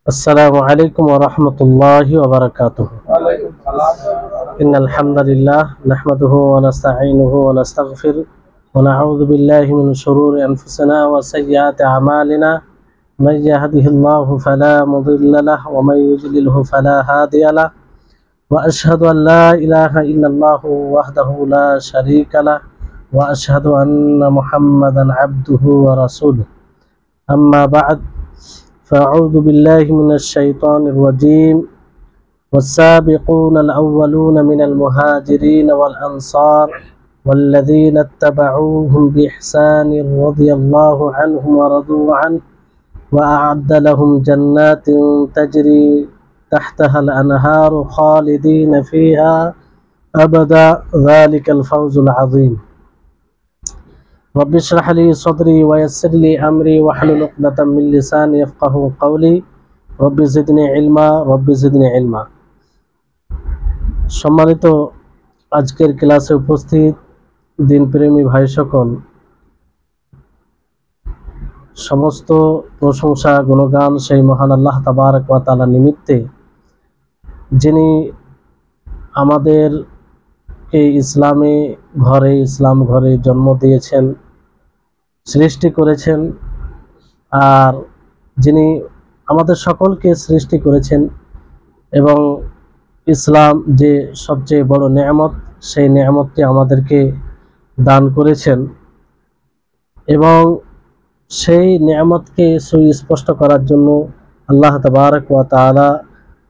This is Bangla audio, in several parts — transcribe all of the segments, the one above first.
السلام عليكم ورحمة الله وبركاته. إن الحمد لله نحمده ونستعينه ونستغفره ونعوذ بالله من شرور أنفسنا وسيئات أعمالنا. من يهده الله فلا مضل له ومن يضلله فلا هادي له. وأشهد أن لا إله إلا الله وحده لا شريك له وأشهد أن محمدا عبده ورسوله. أما بعد، فأعوذ بالله من الشيطان الرجيم. والسابقون الأولون من المهاجرين والأنصار والذين اتبعوهم بإحسان رضي الله عنهم ورضوا عنه وأعد لهم جنات تجري تحتها الأنهار خالدين فيها أبدا ذلك الفوز العظيم. رب اشرح لي صدري ويسر لي أمري واحلل عقدة من لساني يفقهوا قولي. رب زدني علما رب زدني علما. সম্মানিত আজকের ক্লাসে উপস্থিত দিনপ্রেমী ভাই সকল, সমস্ত প্রশংসা গুণগান সেই মহান আল্লাহ তাবারক ওয়া তাআলা নিমিত্তে, যিনি আমাদেরকে ইসলাম ঘরে জন্ম দিয়েছেন, সৃষ্টি করেছেন, আর যিনি আমাদের সকলকে সৃষ্টি করেছেন এবং ইসলাম যে সবচেয়ে বড় নেয়ামত, সেই নেয়ামতটি আমাদেরকে দান করেছেন এবং সেই নেয়ামতকে সুস্পষ্ট করার জন্য আল্লাহ তাবারক ওয়া তাআলা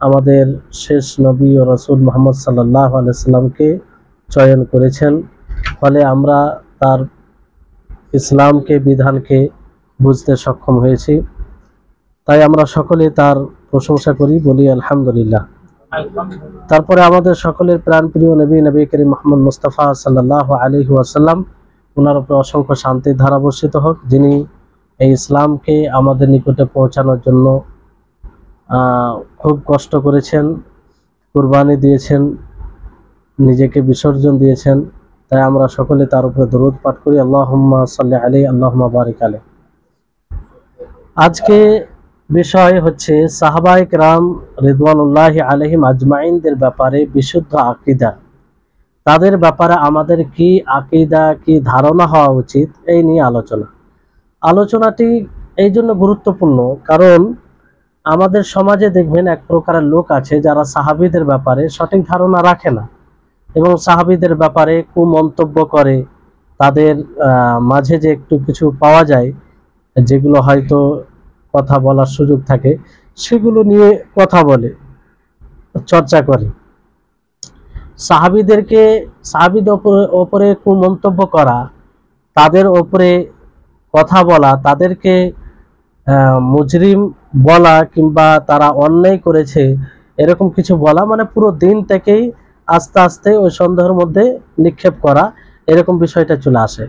আমাদের শেষ নবী ও রাসূল মুহাম্মদ সাল্লাল্লাহু আলাইহি সাল্লামকে চয়ন করেছেন। ফলে আমরা তার ইসলামকে, বিধানকে বুঝতে সক্ষম হয়েছি। তাই আমরা সকলে তার প্রশংসা করি, বলি আলহামদুলিল্লাহ। তারপরে আমাদের সকলের প্রাণপ্রিয় নবী করিম মুহাম্মদ মুস্তাফা সাল্লাল্লাহু আলাইহি ওয়াসাল্লাম, ওনার উপর অসংখ্য শান্তির ধারা বর্ষিত হোক, যিনি এই ইসলামকে আমাদের নিকটে পৌঁছানোর জন্য খুব কষ্ট করেছেন, কুরবানি দিয়েছেন, নিজেকে বিসর্জন দিয়েছেন। তাই আমরা সকলে তার উপরে দরুদ পাঠ করি, আল্লাহুম্মা সাল্লি আলাইহি আল্লাহুম্মা বারিক আলাইহি। আজকে বিষয় হচ্ছে সাহাবায়ে কেরাম রিদওয়ানুল্লাহি আলাইহিম আজমাইনদের ব্যাপারে বিশুদ্ধ আকীদা। তাদের ব্যাপারে আমাদের কি আকীদা, কি ধারণা হওয়া উচিত, এই নিয়ে আলোচনাটি এই জন্য গুরুত্বপূর্ণ, কারণ আমাদের সমাজে দেখবেন এক প্রকারের লোক আছে যারা সাহাবীদের ব্যাপারে সঠিক ধারণা রাখে না এবং সাহাবীদের ব্যাপারে কুমন্তব্য করে। তাদের মাঝে যে একটু কিছু পাওয়া যায়, যেগুলো হয়তো কথা বলার সুযোগ থাকে, সেগুলো নিয়ে কথা বলে, চর্চা করে। সাহাবীদের ওপরে কুমন্তব্য করা, তাদের ওপরে কথা বলা, তাদেরকে মুজরিম বলা কিংবা তারা অন্যায় করেছে এরকম কিছু বলা, মানে পুরো দিন থেকেই আস্তে আস্তে ওই সন্দেহের মধ্যে নিক্ষেপ করা, এরকম বিষয়টা চলে আসে।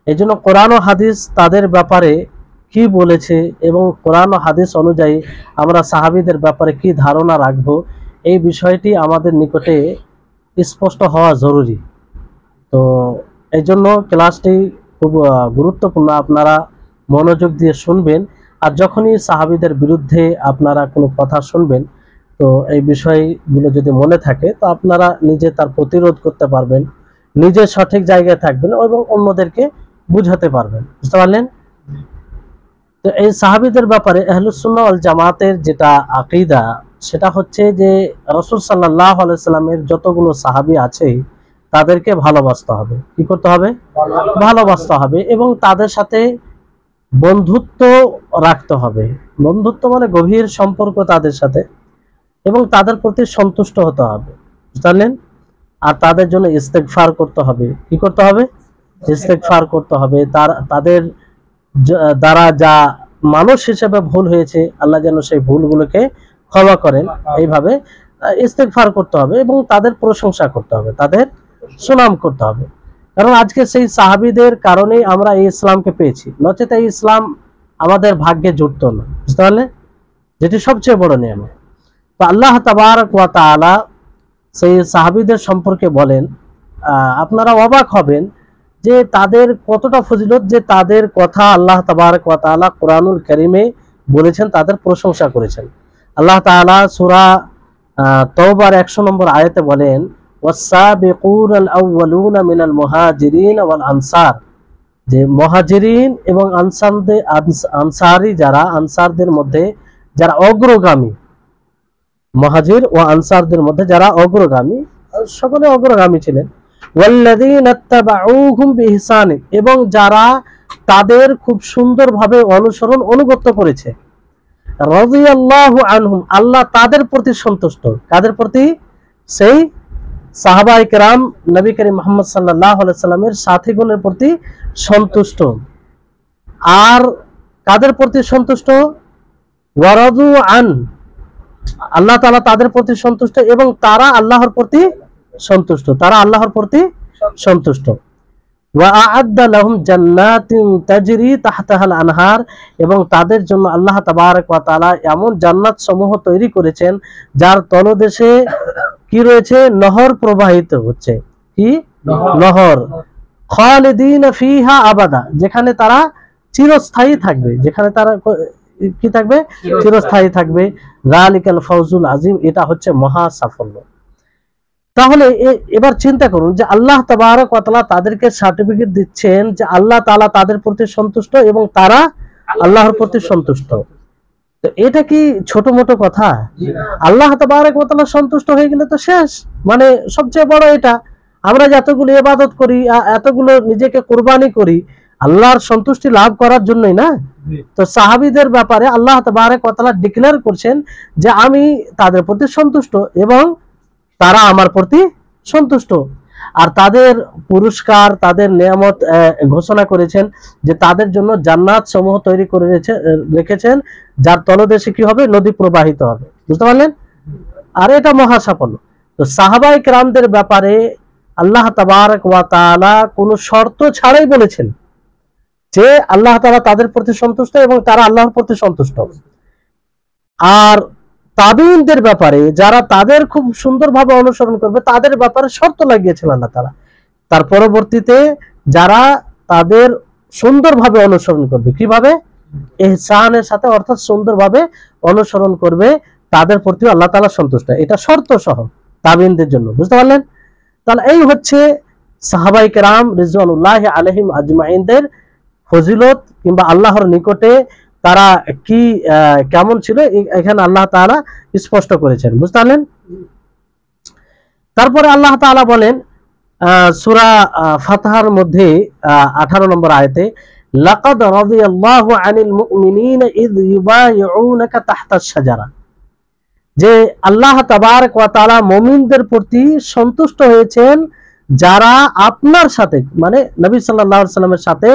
এই জন্য কোরআন ও হাদিস তাদের ব্যাপারে কি বলেছে এবং কোরআন ও হাদিস অনুযায়ী আমরা সাহাবীদের ব্যাপারে কি ধারণা রাখব, এই বিষয়টি আমাদের নিকটে স্পষ্ট হওয়া জরুরি। তো এই জন্য ক্লাসটি খুব গুরুত্বপূর্ণ, আপনারা মনোযোগ দিয়ে শুনবেন। আর যখনই সাহাবীদের বিরুদ্ধে আপনারা কোনো কথা শুনবেন, তো এই বিষয়গুলো যদি মনে থাকে, তো আপনারা নিজে তার প্রতিরোধ করতে পারবেন, নিজে সঠিক জায়গায় থাকবেন এবং অন্যদেরকে বুঝাতে পারবেন। বুঝতে পারলেন? তো এই সাহাবীদের ব্যাপারে আহলুস সুন্নাহ ওয়াল জামাতের যেটা আকীদা, সেটা হচ্ছে যে রাসূল সাল্লাল্লাহু আলাইহি সাল্লামের যতগুলো সাহাবী আছে তাদেরকে ভালোবাসতে হবে। কি করতে হবে? ভালোবাসতে হবে এবং তাদের সাথে বন্ধুত্ব রাখতে হবে। বন্ধুত্ব মানে গভীর সম্পর্ক তাদের সাথে, এবং তাদের প্রতি সন্তুষ্ট হতে হবে। বুঝলেন? আর তাদের জন্য ইস্তেগফার করতে হবে। কি করতে হবে? ইস্তেগফার করতে হবে। তাদের দ্বারা যা মানুষ হিসেবে ভুল হয়েছে, আল্লাহ যেন সেই ভুলগুলোকে ক্ষমা করেন, এইভাবে ইস্তেগফার করতে হবে এবং তাদের প্রশংসা করতে হবে, তাদের সুনাম করতে হবে। কারণ আজকে সেই সাহাবীদের কারণেই আমরা এই ইসলামকে পেয়েছি, নচেত এই ইসলাম আমাদের ভাগ্যে জুটতো না। বুঝতে পারলে? যেটি সবচেয়ে বড় নিয়ামত। তো আল্লাহ তাবারক ওয়া তাআলা সেই সাহাবীদের সম্পর্কে বলেন, আপনারা অবাক হবেন যে তাদের কতটা ফজিলত, যে তাদের কথা আল্লাহ তাবারক ওয়া তাআলা কোরআনুল কারীমে বলেছেন, তাদের প্রশংসা করেছেন। আল্লাহ তাআলা সূরা তওবার 100 নম্বর আয়াতে বলেন, ওয়াস-সাবিকুনাল আউওয়ালুনা মিনাল মুহাজিরিন ওয়াল আনসার, যে মুহাজিরিন এবং আনসারি যারা, আনসারদের মধ্যে যারা অগ্রগামী, মুহাজির ও আনসারদের মধ্যে যারা অগ্রগামী, সকলে অগ্রগামী ছিলেন, ওয়াল্লাযীনা ইত্তাবাউহুম বিইহসান, এবং যারা তাদের খুব সুন্দরভাবে অনুসরণ অনুগত করেছে, রাদিয়াল্লাহু আনহুম, আল্লাহ তাদের প্রতি সন্তুষ্ট। কাদের প্রতি? সেই সাহাবায়ে কেরাম নবী করিম মুহাম্মদ সাল্লাল্লাহু আলাইহি সাল্লামের সাথীগণের প্রতি সন্তুষ্ট। আর কাদের প্রতি সন্তুষ্ট? ওয়ারাদু আন, আল্লাহ তাআলা তাদের প্রতি সন্তুষ্ট এবং তারা আল্লাহর প্রতি সন্তুষ্ট, তারা আল্লাহর প্রতি সন্তুষ্ট। ওয়া আ'আদ্দা লাহুম জান্নাতিন তাজরি তাহতাহাল আনহার, এবং তাদের জন্য আল্লাহ তাবারক ওয়া তাআলা এমন জান্নাত সমূহ তৈরি করেছেন যার তলদেশে কি রয়েছে? নহর প্রবাহিত হচ্ছে। কি নহর? খালিদিনা ফিহা আবাদা, যেখানে তারা চিরস্থায়ী থাকবে, যেখানে তারা কি থাকবে? চিরস্থায়ী থাকবে। যালিকাল ফাউজুল আযীম, এটা হচ্ছে মহা সাফল্য। তাহলে এবার চিন্তা করুন যে আল্লাহ তাবারক ওয়া তাআলা তাদেরকে সার্টিফিকেট দিচ্ছেন যে আল্লাহ তাআলা তাদের প্রতি সন্তুষ্ট এবং তারা আল্লাহর প্রতি সন্তুষ্ট। তো এটা কি ছোট মোটো কথা? আল্লাহ তাবারক ওয়া তাআলা সন্তুষ্ট হয়ে গেলে তো শেষ, মানে সবচেয়ে বড় এটা। আমরা যে এতগুলো ইবাদত করি, এতগুলো নিজেকে কুরবানি করি, আল্লাহর সন্তুষ্টি লাভ করার জন্যই না। তো সাহাবীদের ব্যাপারে আল্লাহ তাবারক ওয়া তাআলা ডিক্লেয়ার করছেন যে আমি তাদের প্রতি সন্তুষ্ট এবং তারা আমার প্রতি সন্তুষ্ট। আর তাদের পুরস্কার, তাদের নিয়ামত ঘোষণা করেছেন যে তাদের জন্য জান্নাত সমূহ তৈরি করে রেখেছেন যার তলদেশে কি হবে? নদী প্রবাহিত হবে। বুঝতে পারলেন? আর এটা মহা সাফল্য। তো সাহাবায়ে কেরামদের ব্যাপারে আল্লাহ তাবারক ওয়া তাআলা কোনো শর্ত ছাড়াই বলেছেন যে আল্লাহ তাআলা তাদের প্রতি সন্তুষ্ট এবং তারা আল্লাহর প্রতি সন্তুষ্ট। আর তাবিঈনদের ব্যাপারে, যারা তাদের খুব সুন্দরভাবে অনুসরণ করবে, তাদের ব্যাপারে শর্ত লাগিয়েছেন আল্লাহ তাআলা। তার পরবর্তীতে যারা তাদের সুন্দরভাবে অনুসরণ করবে, কিভাবে? ইহসানের সাথে, অর্থাৎ সুন্দরভাবে অনুসরণ করবে, তাদের প্রতি আল্লাহ তাআলা সন্তুষ্ট। এটা শর্ত সহ তাবিঈনদের জন্য। বুঝতে পারলেন? তাহলে এই হচ্ছে সাহাবায়ে কেরাম রিজওয়ানুল্লাহি আলাইহিম আজমাইনদের ফজিলত, কিংবা আল্লাহর নিকটে তারা কি কেমন ছিল, এখানে আল্লাহ তাআলা স্পষ্ট করেছেন। বুঝতে পারলেন? তারপরে আল্লাহ তাআলা বলেন সূরা ফাতহার মধ্যে 18 নম্বর আয়াতে, লাকাদ রাদিয়াল্লাহু আনিল মুমিনিনা ইয ইউবাইউনাকা তাহতাশ শাজারা, যে আল্লাহ তাবারক ওয়া তাআলা মুমিনদের প্রতি সন্তুষ্ট হয়েছেন যারা আপনার সাথে, মানে নবী সাল্লাল্লাহু আলাইহি সাল্লামের সাথে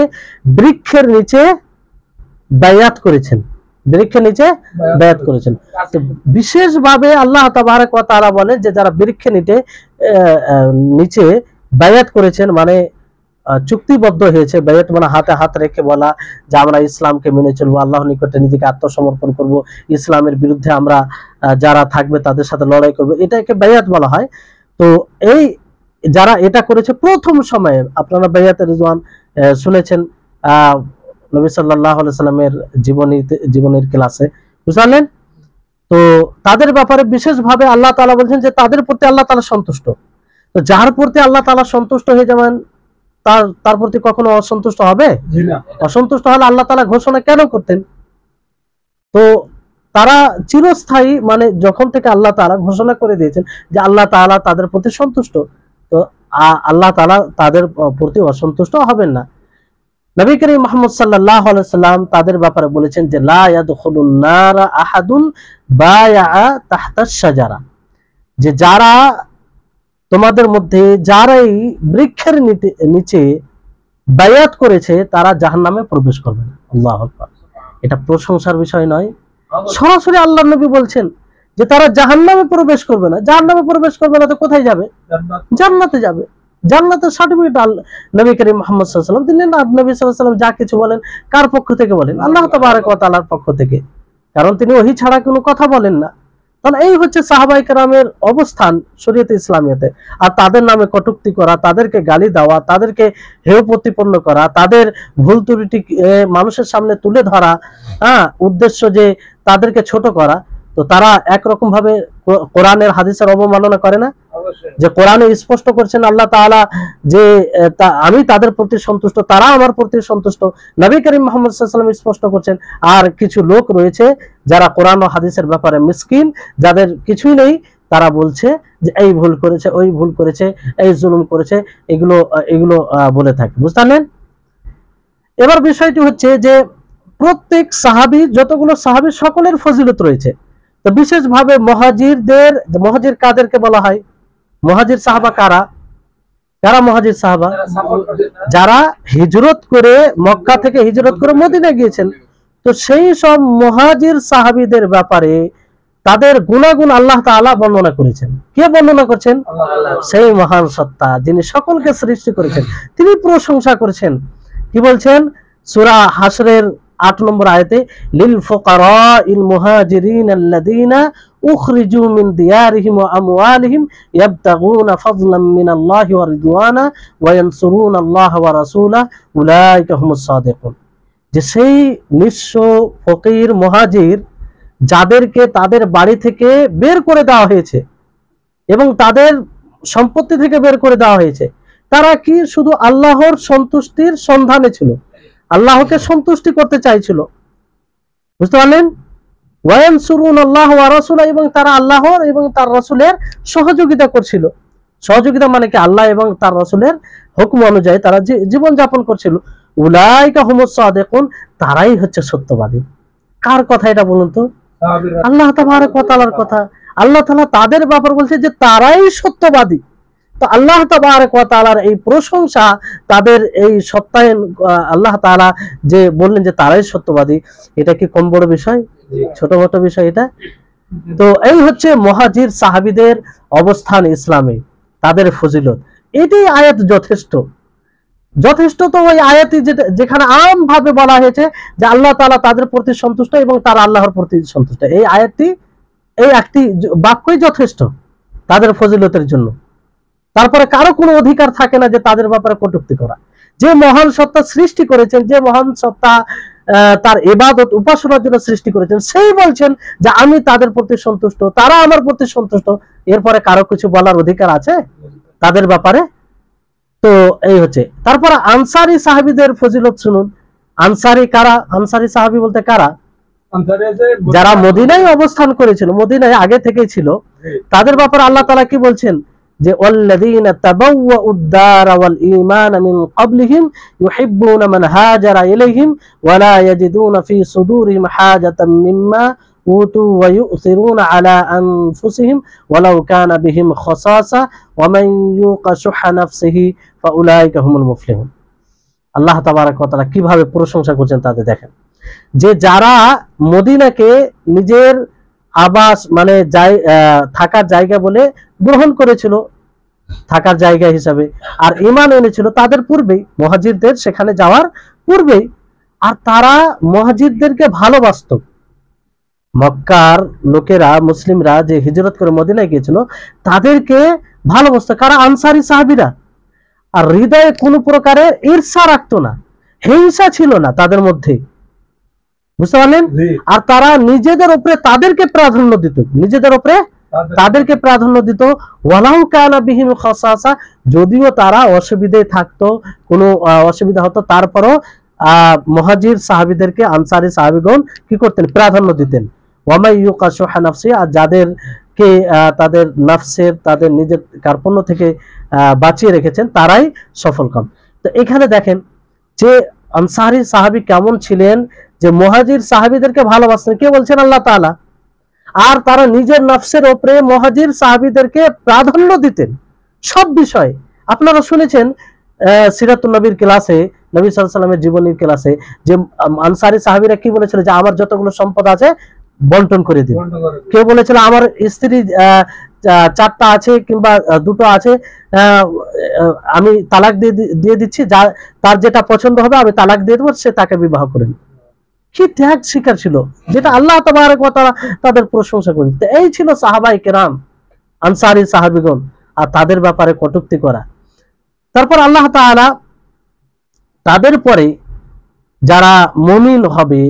বৃক্ষের নিচে বায়াত করেছেন, বৃক্ষের নিচে বায়াত করেছেন। তো বিশেষভাবে আল্লাহ তাবারক ওয়া তাআলা বলেন যে যারা বৃক্ষের নিচে বায়াত করেছেন, মানে চুক্তিবদ্ধ হয়েছে। বায়াত মানে হাতে হাত রেখে বলা যে আমরা ইসলামকে মেনে চলবো, আল্লাহর নিকটে নিজেকে আত্মসমর্পণ করব, ইসলামের বিরুদ্ধে আমরা যারা থাকবে তাদের সাথে লড়াই করব, এটাকে বায়াত বলা হয়। তো এই যারা এটা করেছে প্রথম সময়ে, আপনারা বায়াতের রিজওয়ান শুনেছেন নবী সাল্লাল্লাহু আলাইহি সাল্লামের জীবনের ক্লাসে। বুঝলেন? তো তাদের ব্যাপারে বিশেষভাবে আল্লাহ তাআলা বলছেন যে তাদের প্রতি আল্লাহ তাআলা সন্তুষ্ট। তো যার প্রতি আল্লাহ তাআলা সন্তুষ্ট হয়ে যাবেন, তার প্রতি কখনো অসন্তুষ্ট হবে? অসন্তুষ্ট হলে আল্লাহ তাআলা ঘোষণা কেন করতেন? তো তারা চিরস্থায়ী, মানে যখন থেকে আল্লাহ তাআলা ঘোষণা করে দিয়েছেন যে আল্লাহ তাআলা তাদের প্রতি সন্তুষ্ট, তো আল্লাহ তাআলা তাদের প্রতি অসন্তুষ্ট হবেন না। নবী করিম মুহাম্মদ সাল্লাল্লাহু আলাইহি সাল্লাম তাদের ব্যাপারে বলেছেন যে লা ইয়াদখুলুন নারা আহাদুন বায়া তাহতাশ শাজারা, যে যারা তোমাদের মধ্যে যারাই বৃক্ষের নিচে বায়াত করেছে তারা জাহান্নামে প্রবেশ করবে না। আল্লাহু আকবার। এটা প্রশংসার বিষয় নয়, সরাসরি আল্লাহর নবী বলছেন যে তারা জাহান্নামে প্রবেশ করবে না। জাহান্নামে প্রবেশ করবে না তো কোথায় যাবে? জান্নাতে যাবে। জান্নাতের সার্টিফিকেট নবী করিম মুহাম্মদ সাল্লাল্লাহু আলাইহি ওয়াসাল্লাম দিলেন। আর নবী সাল্লাল্লাহু আলাইহি ওয়াসাল্লাম যা কিছু বলেন কার পক্ষ থেকে বলেন? আল্লাহ তাবারক ওয়া তাআলার পক্ষ থেকে, কারণ তিনি ওহী ছাড়া কোনো কথা বলেন না। তাহলে এই হচ্ছে সাহাবায়ে কেরামের অবস্থান শরীয়তে ইসলামিয়াতে। আর তাদের নামে কটূক্তি করা, তাদেরকে গালি দেওয়া, তাদেরকে হেয় প্রতিপন্ন করা, তাদের ভুল ত্রুটি মানুষের সামনে তুলে ধরা, উদ্দেশ্য যে তাদেরকে ছোট করা, তো তারা একরকম ভাবে কোরআনের হাদিসের অবমাননা করে না? যে কোরআনে স্পষ্ট করছেন আল্লাহ তাআলা যে আমি তাদের প্রতি সন্তুষ্ট, তারা আমার প্রতি সন্তুষ্ট। নবী করিম মুহাম্মদ সাল্লাল্লাহু আলাইহি ওয়াসাল্লাম স্পষ্ট করছেন। আর কিছু লোক রয়েছে যারা কোরআন ও হাদিসের ব্যাপারে মিসকিন, যাদের কিছুই নেই, তারা বলছে যে এই ভুল করেছে, ওই ভুল করেছে, এই জুলুম করেছে, এগুলো এগুলো বলে থাকে। বুঝতে পারলেন? এবার বিষয়টি হচ্ছে যে প্রত্যেক সাহাবী, যতগুলো সাহাবী সকলের ফজিলত রয়েছে। তো বিশেষভাবে মুহাজির কাদেরকে বলা হয়? মুহাজির সাহাবা কারা? কারা মুহাজির সাহাবা? যারা হিজরত করে, মক্কা থেকে হিজরত করে মদিনায় গিয়েছেন। তো সেই সব মুহাজির সাহাবীদের ব্যাপারে তাদের গুণাগুণ আল্লাহ তাআলা বর্ণনা করেছেন। কে বর্ণনা করছেন? সেই মহান সত্তা যিনি সকলকে সৃষ্টি করেছেন, তিনি প্রশংসা করেছেন। কি বলছেন? সূরা হাশরের 8 নম্বর আয়াতে, লিল ফুকারাইল মুহাজিরিন আল্লাযীনা উখরিজু মিন দিয়ারিহিম ওয়া আমওয়ালিহিম ইয়াবতাগুনা ফাযলাম মিনাল্লাহি ওয়া রিদওয়ানা ওয়া ইয়ানসুরুনাল্লাহা ওয়া রাসূলাহু উলাইকা হুমুস সাদিকুন। যে সেই নিঃস্ব ফকির মুহাজির যাদেরকে তাদের বাড়ি থেকে বের করে দেওয়া হয়েছে এবং তাদের সম্পত্তি থেকে বের করে দেওয়া হয়েছে, তারা কি শুধু আল্লাহর সন্তুষ্টির সন্ধানে ছিল, আল্লাহকে সন্তুষ্টি করতে চাইছিল। বুঝতে পারলেন? ওয়ায়ানসুরুনাল্লাহ ওয়া রাসূলাহু, এবং তারা আল্লাহর এবং তার রাসূলের সহযোগিতা করছিল। সহযোগিতা মানে কি? আল্লাহ এবং তার রাসূলের হুকুম অনুযায়ী তারা জীবন যাপন করছিল। উলাইকা হুমুস সাদিকুন, তারাই হচ্ছে সত্যবাদী। কার কথা এটা বলুন তো? আল্লাহ তাবারক ওয়া তাআলার কথা। আল্লাহ তাআলা তাদের ব্যাপার বলছে যে তারাই সত্যবাদী। তো আল্লাহ তাবারক ওয়া তাআলার এই প্রশংসা, তাদের এই সত্যায়ন, আল্লাহ তাআলা যে বললেন যে তারাই সত্যবাদী, এটা কি কম বড় বিষয়? ছোট বড় বিষয় এটা? তো এই হচ্ছে মুহাজির সাহাবীদের অবস্থান ইসলামে, তাদের ফজিলত। এটাই আয়াত যথেষ্ট। তো ওই আয়াতই যেখানে আম ভাবে বলা হয়েছে যে আল্লাহ তাআলা তাদের প্রতি সন্তুষ্ট এবং তারা আল্লাহর প্রতি সন্তুষ্ট, এই আয়াতটি, এই একটি বাক্যই যথেষ্ট তাদের ফজিলতের জন্য। তারপরে কারো কোনো অধিকার থাকে না যে তাদের ব্যাপারে কটূক্তি করা। যে মহান সত্তা সৃষ্টি করেছেন, যে মহান সত্তা তার ইবাদত উপাসনার জন্য সৃষ্টি করেছেন, সেই বলছেন যে আমি তাদের প্রতি সন্তুষ্ট, তারা আমার প্রতি সন্তুষ্ট। এরপরে কারো কিছু বলার অধিকার আছে তাদের ব্যাপারে? তো এই হচ্ছে। তারপর আনসারী সাহাবীদের ফজিলত শুনুন। আনসারী কারা? আনসারী সাহাবী বলতে কারা? যারা মদিনায় অবস্থান করেছিল, মদিনায় আগে থেকেই ছিল, তাদের ব্যাপারে আল্লাহ তাআলা কি বলছেন? যে ওয়াল্লাযীনা তাবাওয়াউদ দারা ওয়াল ঈমানা মিন ক্বাবলিহিম ইউহিব্বুনা মান হাজারা ইলাইহিম ওয়া লা ইয়াজিদুনা ফি সুদুরিহিম হাজাতাম মিম্মা উতু ওয়া ইউসিরুনা আলা আনফুসিহিম ওয়ালাউ কানা বিহিম খাসাসা ওয়া মান ইউকা শুহা নাফসিহি ফাউলাইকা হুমুল মুফলিহুন। আল্লাহ তাবারক ওয়া তাআলা কিভাবে প্রশংসা করছেন তাদের দেখেন। যে যারা মদিনাকে নিজের আবাস মানে থাকার জায়গা বলে গ্রহণ করেছিল, থাকার জায়গা হিসাবে, আর ঈমান এনেছিল তাদের পূর্বেই, মুহাজিরদের সেখানে যাওয়ার পূর্বেই, আর তারা মুহাজিরদেরকে ভালোবাসত। মক্কার লোকেরা, মুসলিমরা যে হিজরত করে মদিনায় গিয়েছিল, তাদেরকে ভালোবাসত কারা? আনসারী সাহাবীরা। আর হৃদয়ে কোনো প্রকারের ঈর্ষা রাখতো না, হিংসা ছিল না তাদের মধ্যে। বুঝতে পারলেন? আর তারা নিজেদের উপরে তাদেরকে প্রাধান্য দিত, নিজেদের উপরে তাদেরকে প্রাধান্য দিত। ওয়ালাউ কানা বিহিম খাসাসা, যদিও তারা অসুবিধায় থাকতো, কোনো অসুবিধা হতো, তারপরও মুহাজির সাহাবীদেরকে আনসারী সাহাবীগণ কি করতেন? প্রাধান্য দিতেন। ওয়া মা ইউকা শুহা নাফসি, আর যাদেরকে তাদের নফসের, তাদের নিজের কার্পণ্য থেকে বাঁচিয়ে রেখেছেন, তারাই সফলকাম। তো এখানে দেখেন যে আনসারী সাহাবী কেমন ছিলেন, যে মুহাজির সাহাবীদেরকে ভালোবাসতেন। কে বলছেন? আল্লাহ তাআলা। আর তারা নিজের নফসের উপরে মুহাজির সাহাবীদেরকে প্রাধান্য দিতেন সব বিষয়ে। আপনারা শুনেছেন সিরাতুন নবীর ক্লাসে, নবী সাল্লাল্লাহু আলাইহি ওয়াসাল্লামের জীবনীর ক্লাসে, যে আনসারী সাহাবীরা কি বলেছিল? যে আমার যতগুলো সম্পদ আছে বন্টন করে দিন। কেউ বলেছিল আমার স্ত্রী 4টা আছে কিংবা 2টো আছে, আমি তালাক দিয়ে দিচ্ছি, তার যেটা পছন্দ হবে আমি তালাক দিয়ে দেবো, সে তাকে বিবাহ করেন। কি ত্যাগ শিকার ছিল, যেটা আল্লাহ তাবারক ওয়া তাআলা তাদের প্রশংসা করেন। এই ছিল সাহাবায়ে কেরাম, আনসারী সাহাবীগণ, আর তাদের ব্যাপারে কটূক্তি করা। তারপর আল্লাহ তাআলা তাদের পরে যারা মুমিন হবে,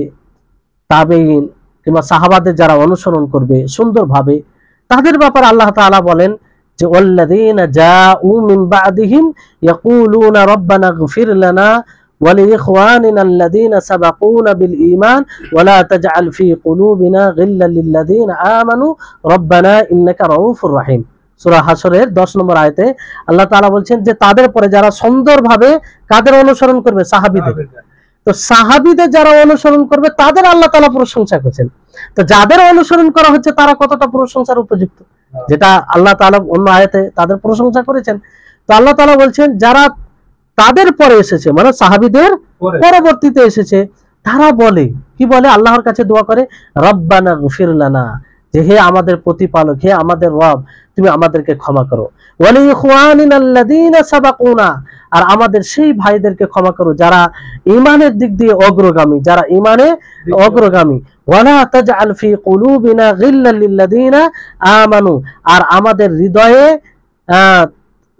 তাবেঈন, কিংবা সাহাবাদের যারা অনুসরণ করবে সুন্দরভাবে, তাদের ব্যাপারে আল্লাহ তাআলা বলেন যে ওয়াল্লাযীনা জাউ মিন বা'দিহিম ইয়াকুলুনা রাব্বানা ইগফির লানা ওয়া লিইখওয়ানিনা আল্লাযীনা সাবাকুনা বিল ঈমান ওয়া লা তাজআল ফী কুলুবিনা গিল্লাল লিল্লাযীনা আমানু রাব্বানা ইন্নাকা রাউফুর রহিম। সূরা হাশরের 10 নম্বর আয়াতে আল্লাহ তাআলা বলছেন যে তাদের পরে যারা সুন্দরভাবে কাদের অনুসরণ করবে? সাহাবীদের। তো সাহাবীদের যারা অনুসরণ করবে তাদের আল্লাহ তাআলা প্রশংসা করেছেন। তো যাদের অনুসরণ করা হচ্ছে তারা কতটা প্রশংসার উপযুক্ত, যেটা আল্লাহ তাআলা অন্য আয়াতে তাদের প্রশংসা করেছেন। তো আল্লাহ তাআলা বলছেন যারা তাদের পরে এসেছে, মানে সাহাবীদের পরবর্তীতে এসেছে, তারা বলে কি বলে? আল্লাহর কাছে দোয়া করে রব্বানা গফির লানা, যে হে আমাদের প্রতিপালক, হে আমাদের রব, তুমি আমাদেরকে ক্ষমা করো। ওয়া লিইখওয়ানিনা আল্লাযীনা সাবাকুনা, আর আমাদের সেই ভাইদেরকে ক্ষমা করো যারা ঈমানের দিক দিয়ে অগ্রগামী, যারা ঈমানে অগ্রগামী। ওয়া লা তাজআল ফী কুলুবিনা গিল্লাল লিল্লাযীনা আমানু, আর আমাদের হৃদয়ে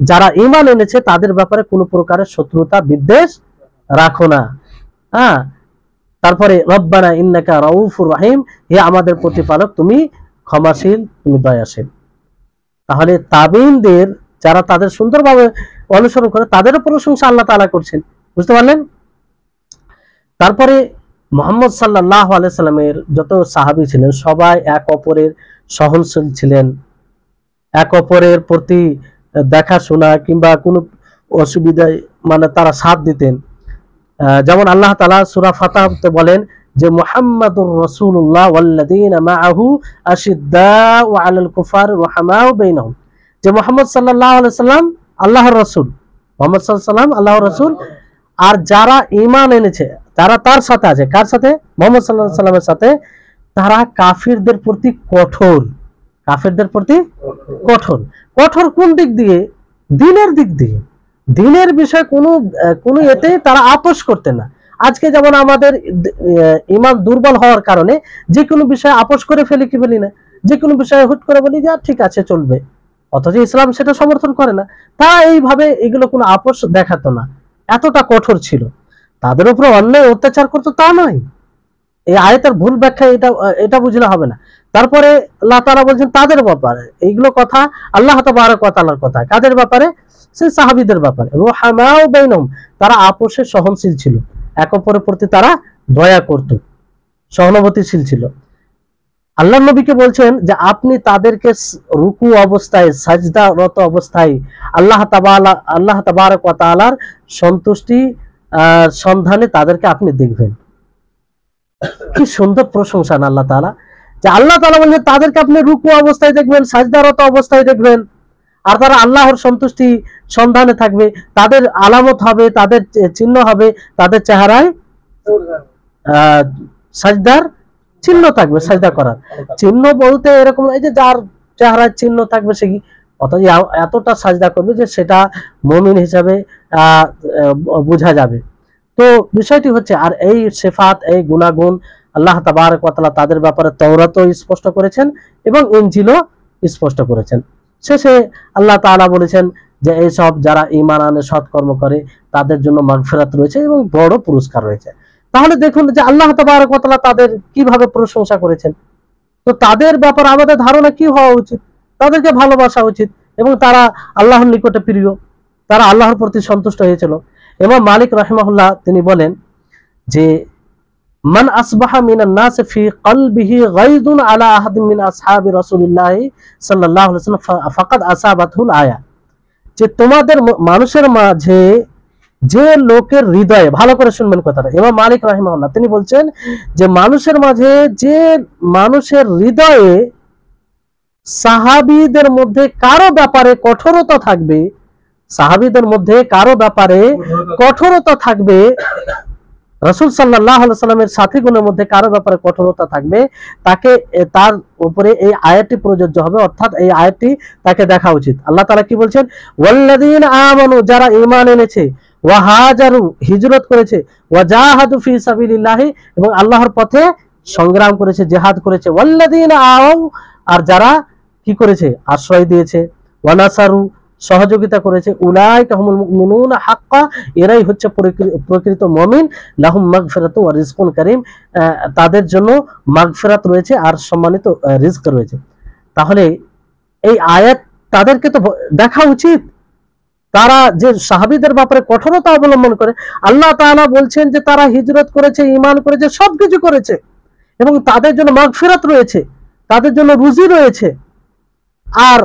যারা ঈমান এনেছে তাদের ব্যাপারে কোনো প্রকারের শত্রুতা বিদ্বেষ রাখো না। তারপরে রব্বানা ইন্নাকা রাউফুর রহিম, হে আমাদের প্রতিপালক তুমি ক্ষমাশীল, তুমি দয়াশীল। তাহলে তাবিঈনদের যারা তাদের সুন্দরভাবে অনুসরণ করে তাদেরও প্রশংসা আল্লাহ তাআলা করছেন, বুঝতে পারলেন? তারপরে মুহাম্মদ সাল্লাল্লাহু আলাইহি সাল্লামের যত সাহাবী ছিলেন সবাই এক অপরের সহনশীল ছিলেন, এক অপরের প্রতি দেখাশোনা কিংবা কোনো অসুবিধায় মানে তারা সাথ দিতেন। যেমন আল্লাহ তাআলা সূরা ফাতহাতে বলেন যে মুহাম্মাদুর রাসূলুল্লাহ ওয়াল্লাযীনা মাআহু আশিদ্দাউ আলাল কুফার রাহমাউ বাইনাহুম, যে মুহাম্মদ সাল্লাল্লাহু আলাইহি সাল্লাম আল্লাহর রাসূল, মুহাম্মদ সাল্লাল্লাহু আলাইহি সাল্লাম আল্লাহর রাসূল, আর যারা ঈমান এনেছে যারা তার সাথে আছে, কার সাথে? মুহাম্মদ সাল্লাল্লাহু আলাইহি সাল্লামের সাথে, তারা কাফিরদের প্রতি কঠোর, কাফিরদের প্রতি কঠোর। কঠোর কোন দিক দিয়ে? দ্বীনের দিক দিয়ে। দ্বীনের বিষয়ে কোনো এতে তারা আপোষ করতে না। আজকে যেমন আমাদের ঈমান দুর্বল হওয়ার কারণে যে কোনো বিষয়ে আপোষ করে ফেলি না, যে কোনো বিষয়ে হুট করে বলি যে ঠিক আছে চলবে, অথচ ইসলাম সেটা সমর্থন করে না। তারা এইভাবে এগুলো কোনো আপোষ দেখাতো না, এতটা কঠোর ছিল। তাদের উপর অন্যায় অত্যাচার করতো তা নয়। এই আয়াতের ভুল ব্যাখ্যা এটা বুঝলে হবে না। তারপরে আল্লাহ তাআলা বলছেন তাদের ব্যাপারে, এইগুলো কথা আল্লাহ তাবারক ওয়া তাআলার কথা, কাদের ব্যাপারে? সেই সাহাবীদের ব্যাপারে। রুহামাউ বাইনহুম, তারা আপোষে সহনশীল ছিল, এক অপরের প্রতি তারা দয়া করত, সহানুভূতিশীল ছিল। আল্লাহর নবীকে বলছেন যে আপনি তাদেরকে রুকু অবস্থায়, সাজদারত অবস্থায় আল্লাহ তাবারক ওয়া তাআলার সন্তুষ্টি সন্ধানে তাদেরকে আপনি দেখবেন। কি সুন্দর প্রশংসা না আল্লাহ তাআলা, যে আল্লাহ তাআলা বলছেন তাদেরকে আপনি রুকু অবস্থায় দেখবেন, সাজদারত অবস্থায় দেখবেন, আর তারা আল্লাহর সন্তুষ্টি সন্ধানে থাকবে। তাদের আলামত হবে, তাদের চিহ্ন হবে, তাদের চেহারায় সাজদার চিহ্ন থাকবে। সাজদা করার চিহ্ন বলতে এরকম এই যে যার চেহারায় চিহ্ন থাকবে সে অথচ এতটা সাজদা করবে যে সেটা মুমিন হিসাবে বোঝা যাবে। তো বিষয়টি হচ্ছে, আর এই সিফাত, এই গুণাগুণ আল্লাহ তাবারক ওয়া তাআলা তাদের ব্যাপারে তাওরাতও স্পষ্ট করেছেন এবং ইনজিলও স্পষ্ট করেছেন। শেষে আল্লাহ তাআলা বলেছেন যে এই সব যারা ঈমান আনে, সৎকর্ম করে, তাদের জন্য মাগফিরাত রয়েছে এবং বড় পুরস্কার রয়েছে। তাহলে দেখুন যে আল্লাহ তাবারক ওয়া তাআলা তাদের কিভাবে প্রশংসা করেছেন। তো তাদের ব্যাপারে আমাদের ধারণা কি হওয়া উচিত? তাদেরকে ভালোবাসা উচিত, এবং তারা আল্লাহর নিকটে প্রিয়, তারা আল্লাহর প্রতি সন্তুষ্ট হয়েছিল। ইমাম মালিক রাহিমাহুল্লাহ তিনি বলেন যে মান আসবাহা মিনান নাস ফি কলবিহি গায়দুন আলা আহাদিন মিন আসহাবি রাসূলিল্লাহ সাল্লাল্লাহু আলাইহি ওয়াসাল্লাম ফাকাদ আসাবাতুল আয়া, যে তোমাদের মানুষের মাঝে যে লোকের হৃদয়ে, ভালো করে শুনবেন কথাটা, ইমাম মালিক রাহিমাহুল্লাহ তিনি বলছেন যে মানুষের মাঝে যে মানুষের হৃদয়ে সাহাবীদের মধ্যে কারো ব্যাপারে কঠোরতা থাকবে, সাহাবীদের মধ্যে কারো ব্যাপারে কঠোরতা থাকবে, রাসূল সাল্লাল্লাহু আলাইহি সাল্লামের সাথীগণের মধ্যে কারো ব্যাপারে কঠোরতা থাকবে, তাকে তার উপরে এই আয়াতটি প্রযোজ্য হবে, অর্থাৎ এই আয়াতটি তাকে দেখা উচিত। আল্লাহ তাআলা কি বলছেন? ওয়াল্লাযীনা আমানু, যারা ঈমান এনেছে, ওয়া হাজারু, হিজরত করেছে, ওয়া জাহাদু ফি সাবিলিল্লাহি, এবং আল্লাহর পথে সংগ্রাম করেছে, জিহাদ করেছে, ওয়াল্লাযীনা আও, আর যারা কি করেছে? আশ্রয় দিয়েছে, ওয়া নাসারু, সহযোগিতা করেছে, উলাইকা হুমুল মুমিনুনা হাক্কা, এরাই হচ্ছে প্রকৃত মুমিন, লাহুম মাগফিরাতু ওয়া রিজকুন কারীম, তাদের জন্য মাগফিরাত রয়েছে আর সম্মানিত রিজক রয়েছে। তাহলে এই আয়াত তাদেরকে তো দেখা উচিত, তারা যে সাহাবীদের ব্যাপারে কঠোরতা অবলম্বন করে। আল্লাহ তাআলা বলছেন যে তারা হিজরত করেছে, ঈমান করেছে, সবকিছু করেছে এবং তাদের জন্য মাগফিরাত রয়েছে, তাদের জন্য রুজি রয়েছে। আর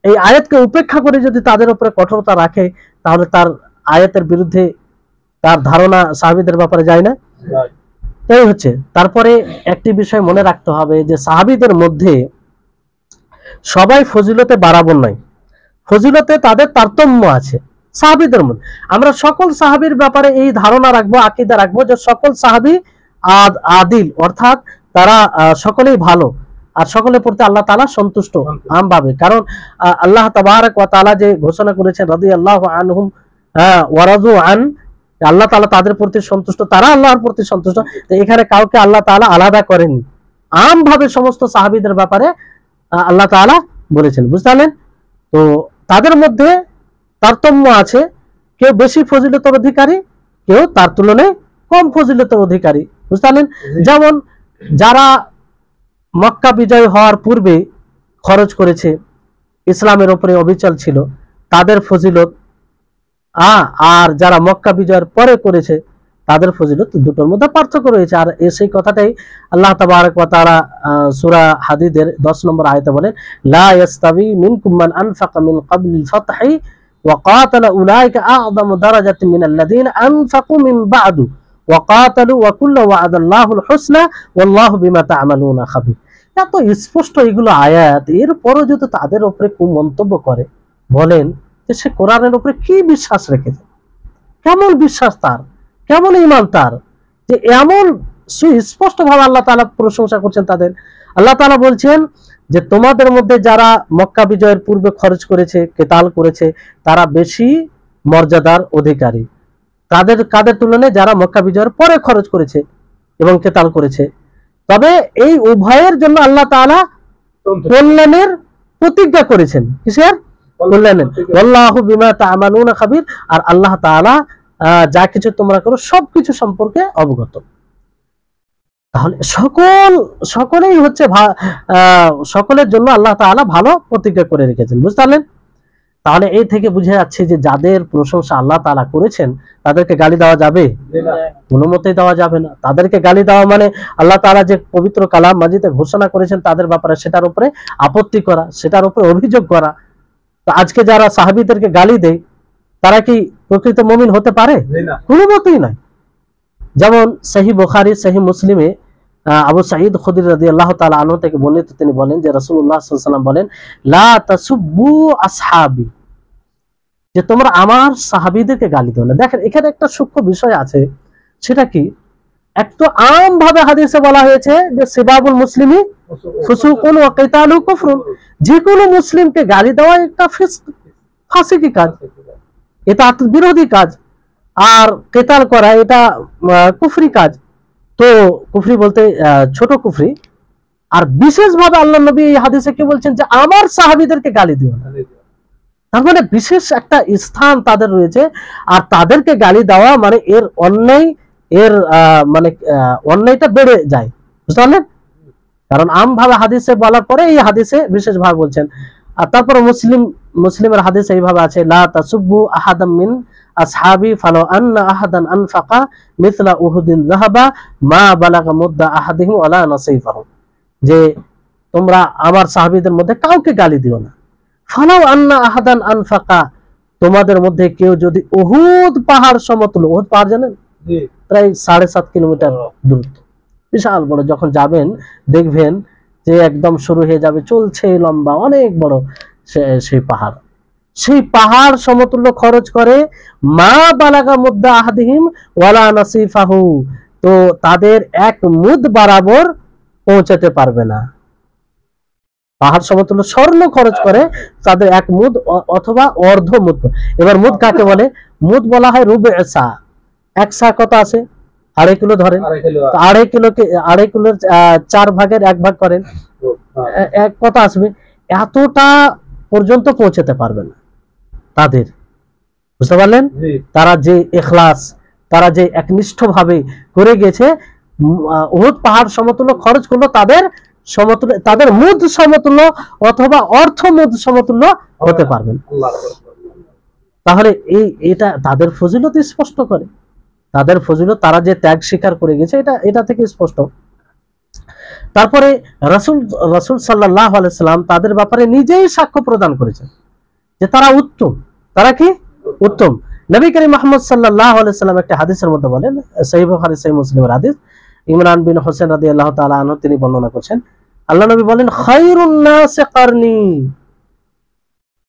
এই আয়াতকে উপেক্ষা করে যদি তাদের উপরে কঠোরতা রাখে, তাহলে তার আয়াতের বিরুদ্ধে তার ধারণা সাহাবীদের ব্যাপারে যায় না। এই হচ্ছে। তারপরে একটি বিষয় মনে রাখতে হবে যে সাহাবীদের মধ্যে সবাই ফজিলতে বাড়াবর নয়, ফজিলতে তাদের তারতম্য আছে সাহাবীদের মধ্যে। আমরা সকল সাহাবীর ব্যাপারে এই ধারণা রাখবো, আকীদা রাখবো যে সকল সাহাবী আদিল, অর্থাৎ তারা সকলেই ভালো আর সকলের প্রতি আল্লাহ তাআলা সন্তুষ্ট আমভাবে। কারণ আল্লাহ তাবারক ওয়া তাআলা যে ঘোষণা করেছেন রাদিয়াল্লাহু আনহুম ওয়া রাদু আন, আল্লাহ তাআলা তাদের প্রতি সন্তুষ্ট, তারা আল্লাহর প্রতি সন্তুষ্ট। তো এখানে কাউকে আল্লাহ তাআলা আলাদা করেননি, আমভাবে সমস্ত সাহাবীদের ব্যাপারে আল্লাহ তাআলা বলেছেন, বুঝতে পারলেন? তো তাদের মধ্যে তারতম্য আছে, কেউ বেশি ফজিলতের অধিকারী, কেউ তার তুলনায় কম ফজিলতের অধিকারী, বুঝতে পারলেন? যেমন যারা মক্কা বিজয় হওয়ার পূর্বে খরচ করেছে, ইসলামের উপরে অবিচল ছিল, তাদের ফজিলত, আর যারা মক্কা বিজয়ের পরে করেছে তাদের ফজিলত, দুটোর মধ্যে পার্থক্য রয়েছে। আর সেই কথাটাই আল্লাহ তাবারক ওয়া তাআলা সূরা হাদীদের 10 নম্বর আয়াতে বলেন, লা ইয়াস্তাবি মিনকুম মান আনফাকা মিন ক্বাবলিল ফাতহি ওয়া ক্বাতালা উলাইকা আ'যামু দারাজাতিন মিনাল্লাযীনা আনফাকু মিন বা'দু ওয়া ক্বাতালু ওয়া কুল্লু ওয়া'আদাল্লাহুল হুসনা ওয়াল্লাহু বিমা তা'মালুনা খাবীর। এত স্পষ্ট এগুলো আয়াত, এরপরও যদি তাদের উপরে কুমন্তব্য করে, বলেন যে সে কোরআনের উপরে কি বিশ্বাস রেখেছে, কেমন বিশ্বাস তার, কেমন ঈমান তার, যে এমন সুস্পষ্ট ভাবে আল্লাহ তাআলা প্রশংসা করছেন তাদের। আল্লাহ তাআলা বলছেন যে তোমাদের মধ্যে যারা মক্কা বিজয়ের পূর্বে খরচ করেছে, কেতাল করেছে, তারা বেশি মর্যাদার অধিকারী কাদের তুলনায় যারা মক্কা বিজয়ের পরে খরচ করেছে এবং কেতাল করেছে। তবে এই উভয়ের জন্য আল্লাহ তাআলা কল্যাণের প্রতিজ্ঞা করেছেন। কিসের কল্যাণের? আল্লাহু বিমা তা'মালুনা খাবীর, আর আল্লাহ তাআলা যা কিছু তোমরা করো সবকিছু সম্পর্কে অবগত। তাহলে সকলেই হচ্ছে সকলের জন্য আল্লাহ তাআলা ভালো প্রতিজ্ঞা করে রেখেছেন, বুঝতে পারলেন? তাহলে এই থেকে বুঝে যাচ্ছে যে যাদের প্রশংসা আল্লাহ তাআলা করেছেন তাদেরকে গালি দেওয়া যাবে? কোনো মতেই দেওয়া যাবে না। তাদেরকে গালি দেওয়া মানে আল্লাহ তাআলা যে পবিত্র কালাম মাজিদে ঘোষণা করেছেন তাদের ব্যাপারে সেটার উপরে আপত্তি করা, সেটার উপরে অভিযোগ করা। তো আজকে যারা সাহাবীদেরকে গালি দেয় তারা কি প্রকৃত মুমিন হতে পারে? কোনো মতেই নয়। যেমন সহিহ বুখারী, সহিহ মুসলিমে আবু সাঈদ খুদরি রাদিয়াল্লাহু তাআলা আনহু থেকে বর্ণিত, তিনি বলেন যে রাসূলুল্লাহ সাল্লাল্লাহু আলাইহি ওয়াসাল্লাম বলেন, লা তাসুব্বু আসহাবি, যে তোমরা আমার সাহাবীদেরকে গালি দিও না। দেখেন এখানে একটা সূক্ষ্ম বিষয় আছে, সেটা কি? এক তো আম ভাবে হাদিসে বলা হয়েছে যে সিবাবুল মুসলিমি ফুসুকুন ওয়া কিতালু কুফরুন, যে কোনো মুসলিমকে গালি দেওয়া একটা ফাসিকি কাজ, এটা বিরোধী কাজ, আর কেতাল করা এটা কুফরি কাজ। তো কুফরি বলতে ছোট কুফরি। আর বিশেষভাবে আল্লাহ নবী এই হাদিসে কি বলছেন যে আমার সাহাবীদেরকে গালি দিও না। তার মানে বিশেষ একটা স্থান তাদের রয়েছে, আর তাদেরকে গালি দেওয়া মানে এর অন্যায়, এর মানে অন্যায়টা বেড়ে যায়, বুঝতে পারলেন? কারণ আম ভাবে হাদিসে বলার পরে এই হাদিসে বিশেষ ভাবে বলছেন। আর তারপরে মুসলিমের হাদিসে এইভাবে আছে, লা তাসুব্বু আহাদাম মিন আসহাবি ফালাউ আন্না আহাদান আনফাকা মিথলা উহুদিন যাহাবা মা বালাগা মুদ্দা আহাদিহিম ওয়ালা নাসিফাহু, যে তোমরা আমার সাহাবীদের মধ্যে কাউকে গালি দিও না। ফালাউ আন্না আহাদান আনফাকা, তোমাদের মধ্যে কেউ যদি উহুদ পাহাড় সমতুল্য, উহুদ পাহাড় জানেন? প্রায় 7.5 কিলোমিটার দূরত্ব, বিশাল বড়। যখন যাবেন দেখবেন যে একদম শুরু হয়ে যাবে, চলছে লম্বা অনেক বড় সেই পাহাড়, সেই পাহাড় সমতুল্য খরচ করে মা বালাগা মুদ্দা আহাদিহিম ওয়ালা নাসিফাহু, তো তাদের এক মুদ বরাবর পৌঁছাতে পারবে না। পাহাড় সমতুল্য স্বর্ণ খরচ করে তাদের এক মুদ অথবা অর্ধ মুদ। এবার মুদ কাকে বলে? মুদ বলা হয় রুবে সা। এক সা কত আছে? 2.5 কিলো ধরেন, 2.5 কিলোর 4 ভাগের 1 ভাগ করেন, কত আসবে? এতটা পর্যন্ত পৌঁছাতে পারবে না। তাদের, বুঝতে পারলেন? তারা যে ইখলাস, তারা যে একনিষ্ঠভাবে করে গেছে, উহুদ পাহাড় সমতুল্য খরচ করলো, তাদের সমতুল্য, তাদের মুদ সমতুল্য অথবা অর্থ মুদ সমতুল্য হতে পারবেন। তাহলে এটা তাদের ফজিলত স্পষ্ট করে, তাদের ফজিলত, তারা যে ত্যাগ স্বীকার করে গেছে, এটা থেকে স্পষ্ট। তারপরে রাসূল সাল্লাল্লাহু আলাইহি সাল্লাম তাদের ব্যাপারে নিজেই সাক্ষ্য প্রদান করেছেন যে তারা উত্তম। তারা কি উত্তম? নবী করিম মুহাম্মদ সাল্লাল্লাহু আলাইহি সাল্লাম একটা হাদিসের মধ্যে বলেন, সহিহ বুখারী সহিহ মুসলিমের হাদিস, ইমরান বিন হোসেন রাদিয়াল্লাহু তাআলা আনহু তিনি বর্ণনা করছেন, আল্লাহ নবী বলেন, খায়রুন নাসি কারনি,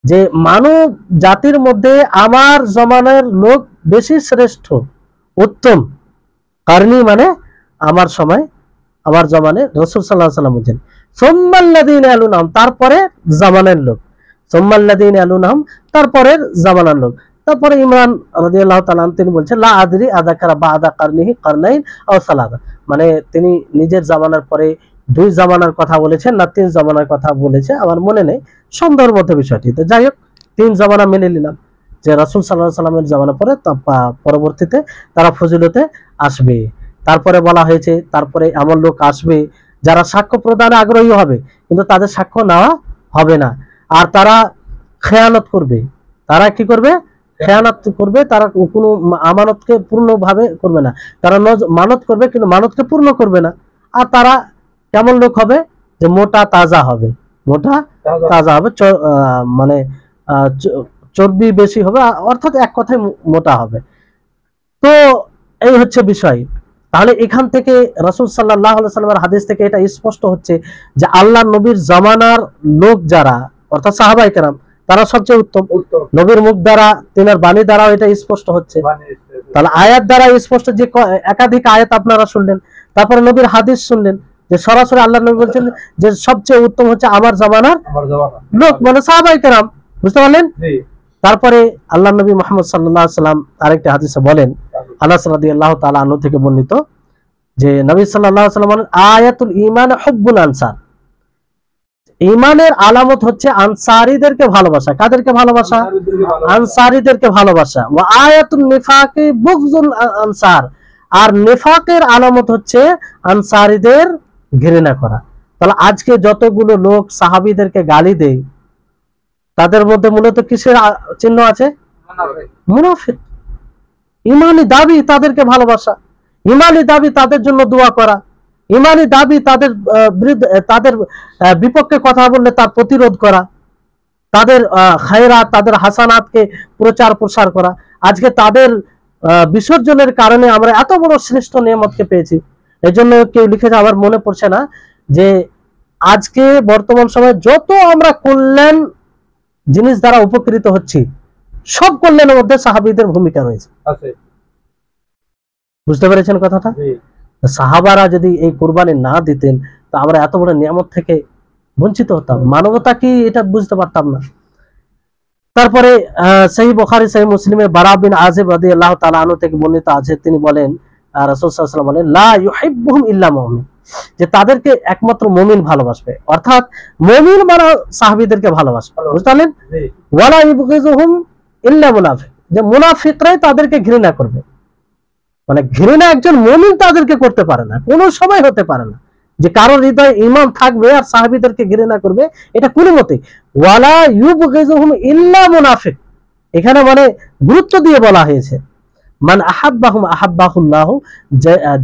যে মানব জাতির মধ্যে আমার জমানার লোক বেশি শ্রেষ্ঠ, উত্তম। কারনি মানে আমার সময়, আমার জমানে। রাসূল সাল্লাল্লাহু আলাইহি সাল্লাম বলেন, সুম্মাল্লাযীনা ইয়ালুনহুম, তারপরে জামানের লোক, সুম্মাল্লাযীনা ইয়ালুনহুম, তারপরে জামানার লোক। তারপরে ইমরান রাদিয়াল্লাহু তাআলা তিনি বলছেন, লা আদরি আযাকারা বাদা কারনিহি কারনাইন আও সালাসা, মানে তিনি নিজের জামানার পরে 2 জামানার কথা বলেছেন না 3 জামানার কথা বলেছে, আমার মনে নেই, সন্দেহের মধ্যে বিষয়টি। তো যাই হোক, 3 জামানা মেনে নিলাম যে রাসূল সাল্লাল্লাহু আলাইহি সাল্লামের জামানা পরে পরবর্তীতে তারা ফজিলতে আসবে। তারপরে বলা হয়েছে তারপরে এমন লোক আসবে যারা সাক্ষ্য প্রদানে আগ্রহী হবে, কিন্তু তাদের সাক্ষ্য নেওয়া হবে না, আর তারা খেয়ানত করবে। তারা কি করবে? খেয়ানত করবে। তারা কোনো আমানতকে পূর্ণভাবে করবে না, তারা মানত করবে কিন্তু মানতকে পূর্ণ করবে না। আর তারা কেমন লোক হবে? যে মোটা তাজা হবে, মোটা তাজা হবে, মানে চর্বি বেশি হবে, অর্থাৎ এক কথায় মোটা হবে। তো এই হচ্ছে বিষয়। তাহলে এখান থেকে রাসূল সাল্লাল্লাহু আলাইহি সাল্লামের হাদিস থেকে এটা স্পষ্ট হচ্ছে যে আল্লাহ নবীর জামানার লোক যারা, অর্থাৎ সাহাবায়ে কেরাম, তারা সবচেয়ে উত্তম। নবীর মুখ দ্বারা, তিনার বাণী দ্বারাও এটা স্পষ্ট হচ্ছে। তাহলে আয়াত দ্বারা স্পষ্ট, যে একাধিক আয়াত আপনারা শুনলেন, তারপরে নবীর হাদিস শুনলেন, যে সরাসরি আল্লাহ নবী বলছেন যে সবচেয়ে উত্তম হচ্ছে আমার জামানার লোক, মানে সাহাবায়ে কেরাম। বুঝতে পারলেন? তারপরে আল্লাহ নবী মুহাম্মদ সাল্লাল্লাহু আলাইহি সাল্লাম আরেকটা হাদিসে বলেন, আনাস রাদিয়াল্লাহু তাআলা আনহু থেকে বর্ণিত, যে নবী সাল্লাল্লাহু আলাইহি সাল্লাম বলেন, আয়াতুল ঈমান হুব্বুল আনসার, ঈমানের আলামত হচ্ছে আনসারীদেরকে ভালোবাসা। কাদেরকে ভালোবাসা? আনসারীদেরকে ভালোবাসা। ওয়া আয়াতুন নিফাকি বুগযুল আনসার, আর নিফাকের আলামত হচ্ছে আনসারীদের ঘৃণা করা। তাহলে আজকে যতগুলো লোক সাহাবীদেরকে গালি দেয়, তাদের মধ্যে মূলত কিসের চিহ্ন আছে? মুনাফিক। ইমানি দাবি তাদেরকে ভালোবাসা, ইমানি দাবি তাদের জন্য দোয়া করা, ইমানি দাবি তাদের তাদের বিপক্ষে কথা বললে তার প্রতিরোধ করা, তাদের খায়রাত, তাদের হাসানাতকে প্রচার প্রসার করা। আজকে তাদের বিসর্জনের কারণে আমরা এত বড় শ্রেষ্ঠ নিয়ামতকে পেয়েছি। এজন্য কেউ লিখেছে, আমার মনে পড়ছে না, যে আজকে বর্তমান সময়ে যত আমরা কল্যাণ জিনিস দ্বারা উপকৃত হচ্ছি, সব কল্যাণের মধ্যে সাহাবীদের ভূমিকা রয়েছে। বুঝতে পেরেছেন কথাটা? সাহাবারা যদি এই কুরবানি না দিতেন, তা আমরা এত বড় নিয়ামত থেকে বঞ্চিত হতাম। মানবতা কি এটা বুঝতে পারতাম না। তারপরে সহিহ বুখারী সহিহ মুসলিমে বারা বিন আযিব রাদিয়াল্লাহু তাআলা আনহু থেকে বর্ণিত আছে, তিনি বলেন, রাসূল সাল্লাল্লাহু আলাইহি ওয়াসাল্লাম বলেন, লা ইউহিব্বুহুম ইল্লা মুমিন, যে তাদেরকে একমাত্র মুমিন ভালোবাসবে। অর্থাৎ মুমিন মানে সাহাবীদেরকে ভালোবাসবে। বুঝলেন? ওয়ালা ইবগিযুহুম ইল্লা মুনাফিক, যে মুনাফিকরাই তাদেরকে ঘৃণা করবে। মানে ঘৃণা একজন মুমিন তাদেরকে করতে পারে না, কোনো সময় হতে পারে না যে কারোর হৃদয়ে ঈমান থাকবে আর সাহাবীদেরকে ঘৃণা করবে, এটা কোনো মতে। ওয়ালা ইউবগিযুহুম ইল্লা মুনাফিক, এখানে মানে গুরুত্ব দিয়ে বলা হয়েছে, মান আহাব্বাহুম আহাব্বাহুল্লাহু,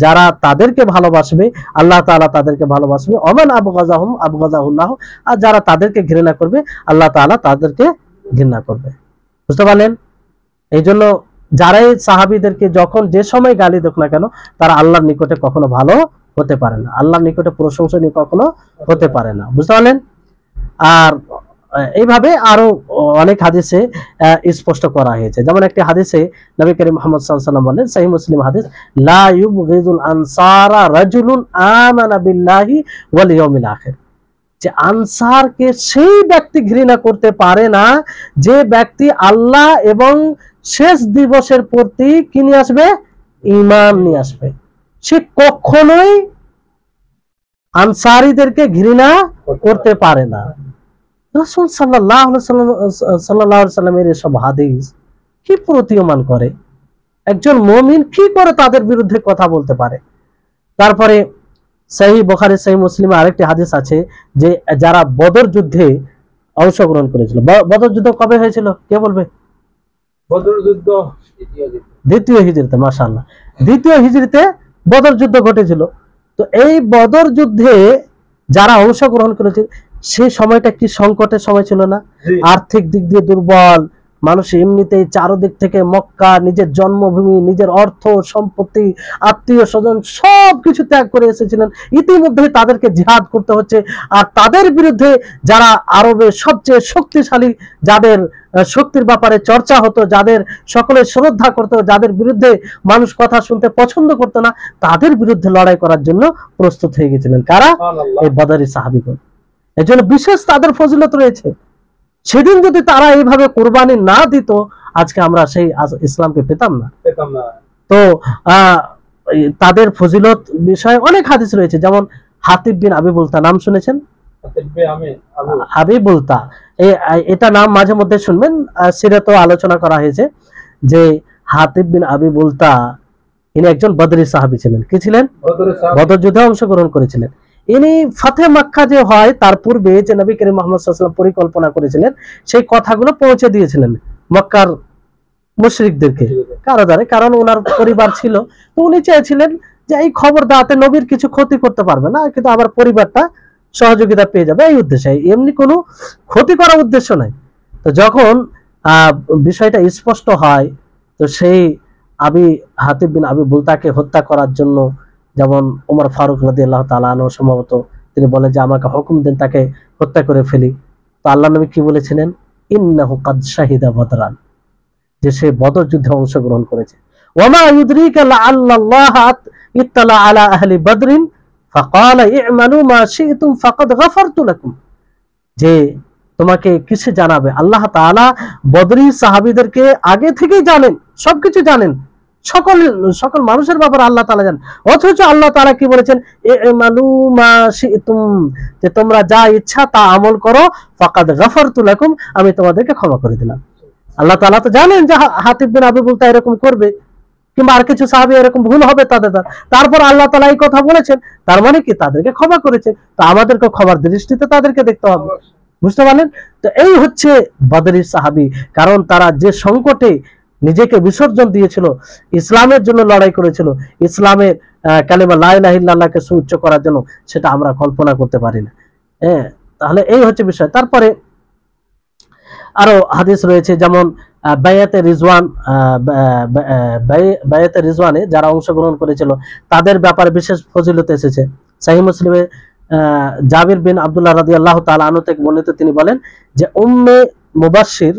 যারা তাদেরকে ভালোবাসবে আল্লাহ তাআলা তাদেরকে ভালোবাসবে, ওমান আবগাযাহুম আবগাযাহুল্লাহু, আর যারা তাদেরকে ঘৃণা করবে আল্লাহ তাআলা তাদেরকে ঘৃণা করবে। বুঝতে পারলেন? এই জন্য যারাই সাহাবীদেরকে যখন যে সময় গালি দেখ না কেন, তারা আল্লাহর নিকটে কখনো ভালো হতে পারে না, আল্লাহর নিকটে প্রশংসনীয় কখনো হতে পারে না। বুঝতে পারলেন? আর এইভাবে আরো অনেক হাদিসে স্পষ্ট করা হয়েছে। যেমন একটি হাদিসে নবী করিম মুহাম্মদ সাল্লাল্লাহু আলাইহি ওয়াসাল্লাম বলেন, সহিহ মুসলিম হাদিস, লা ইউবগিযুল আনসারা রাজুলুন আমানা বিল্লাহি ওয়াল ইয়াউমিল আখির, যে আনসারকে সেই ব্যক্তি ঘৃণা করতে পারে না যে ব্যক্তি আল্লাহ এবং শেষ দিবসের প্রতি কি নিয়ে আসবে? ঈমান নিয়ে আসবে। সে কখনোই আনসারীদেরকে ঘৃণা করতে পারে না। রাসূল সাল্লাল্লাহু আলাইহি সাল্লামের এসব হাদিস কি প্রতীয়মান করে একজন মুমিন কি করে তাদের বিরুদ্ধে কথা বলতে পারে। তারপরে সহিহ বুখারী সহিহ মুসলিমে আরেকটি হাদিস আছে যে যারা বদর যুদ্ধে অংশগ্রহণ করেছিল, বদর যুদ্ধ কবে হয়েছিল কে বলবে? বদর যুদ্ধ দ্বিতীয় হিজরিতে, মাশাআল্লাহ, দ্বিতীয় হিজরিতে বদর যুদ্ধ ঘটেছিল। তো এই বদর যুদ্ধে যারা অংশগ্রহণ করেছে সেই সময়টা কি সংকটের সময় ছিল না? আর্থিক দিক দিয়ে দুর্বল মানুষ, এমনিতেই চারদিক থেকে মক্কা, নিজের জন্মভূমি, নিজের অর্থ সম্পত্তি, আত্মীয় স্বজন সবকিছু ত্যাগ করে এসেছিলেন। ইতিমধ্যে তাদেরকে জিহাদ করতে হচ্ছে। আর তাদের বিরুদ্ধে যারা আরবে সবচেয়ে শক্তিশালী, যাদের শক্তির ব্যাপারে চর্চা হতো, যাদের সকলে শ্রদ্ধা করতো, যাদের বিরুদ্ধে মানুষ কথা শুনতে পছন্দ করতো না, তাদের বিরুদ্ধে লড়াই করার জন্য প্রস্তুত হয়ে গেছিলেন কারা? এই বদরি সাহাবীগণ। এর জন্য বিশেষ তাদের ফজিলত রয়েছে। সেদিন যদি তারা এইভাবে কুরবানি না দিত আজকে আমরা সেই ইসলামকে পেতাম না। তো তাদের ফজিলত বিষয়ে অনেক হাদিস রয়েছে, যেমন হাতিব বিন আবি বুলতা, নাম শুনেছেন? আবি বুলতা, এটা নাম মাঝে মধ্যে শুনবেন, সিরাতেও আলোচনা করা হয়েছে যে হাতিব বিন আবি বুলতা ইনি একজন বদরি সাহাবী ছিলেন। কি ছিলেন? বদর যুদ্ধে অংশগ্রহণ করেছিলেন। ইনি ফাতে মক্কা যে হয় তার পূর্বে যে নবী করিম মুহাম্মদ সাল্লাল্লাহু আলাইহি ওয়াসাল্লাম পরিকল্পনা করেছিলেন সেই কথাগুলো পৌঁছে দিয়েছিলেন মক্কার মুশরিকদেরকে কারাগারে, কারণ ওনার পরিবার ছিল। তো উনি চেয়েছিলেন যে এই খবর দাঁড়াতে নবীর কিছু ক্ষতি করতে পারবে না, কিন্তু আমার পরিবারটা সহযোগিতা পেয়ে যাবে, এই উদ্দেশ্যে, এমনি কোনো ক্ষতি করার উদ্দেশ্য নাই। তো যখন বিষয়টা স্পষ্ট হয় তো সেই হাতিব বিন আবি বুলতাকে হত্যা করার জন্য যেমন ওমর ফারুক রাদিয়াল্লাহু তাআলা আনহু সম্ভবত তিনি বলেন যে আমাকে হুকুম দেন তাকে হত্যা করে ফেলি। তো আল্লাহ নবী কি বলেছিলেন? ইন্নাহু কাদ শাহিদা বদরান, যে সে বদর যুদ্ধে অংশগ্রহণ করেছে। ওয়ামা ইউদরিকা লাআল্লাল্লাহ ইত্তালা আলা আহলি বদরিন ফাকালা ই'মালু মা শি'তুম ফাকাদ গাফারতু লাকুম, যে তোমাকে কিসে জানাবে? আল্লাহ তাআলা বদরি সাহাবীদেরকে আগে থেকেই জানেন, সবকিছু জানেন, সকল মানুষের ব্যাপারে আল্লাহ তাআলা জানেন। অথচ আল্লাহ তাআলা কি বলেছেন? ই'মালু মা শি'তুম, যে তোমরা যা ইচ্ছা তা আমল করো, ফাকাদ গাফারতু লাকুম, আমি তোমাদেরকে ক্ষমা করে দিলাম। আল্লাহ তাআলা তো জানেন যে হাতিব বিন আবি বুলতা এরকম করবে, কিংবা আর কিছু সাহাবী এরকম ভুল হবে তাদের দ্বারা, তারপর আল্লাহ তাআলা এই কথা বলেছেন, তার মানে কি তাদেরকে ক্ষমা করেছেন। তো আমাদেরকে ক্ষমার দৃষ্টিতে তাদেরকে দেখতে হবে, বুঝতে পারলেন? তো এই হচ্ছে বদরি সাহাবী, কারণ তারা যে সংকটে নিজেকে বিসর্জন দিয়েছিল, ইসলামের জন্য লড়াই করেছিল, ইসলামের কালিমা লা ইলাহা ইল্লাল্লাহকে সুউচ্চ করার জন্য, সেটা আমরা কল্পনা করতে পারি না। তাহলে এই হচ্ছে বিষয়। তারপরে আরো হাদিস রয়েছে, যেমন বায়াতে রিজওয়ান, বায়াতে রিজওয়ানে যারা অংশগ্রহণ করেছিল তাদের ব্যাপারে বিশেষ ফজিলত এসেছে। সহিহ মুসলিমে জাবির বিন আব্দুল্লাহ রাদিয়াল্লাহু তাআলা আনহু থেকে বর্ণিত, তিনি বলেন যে উম্মে মুবাশশির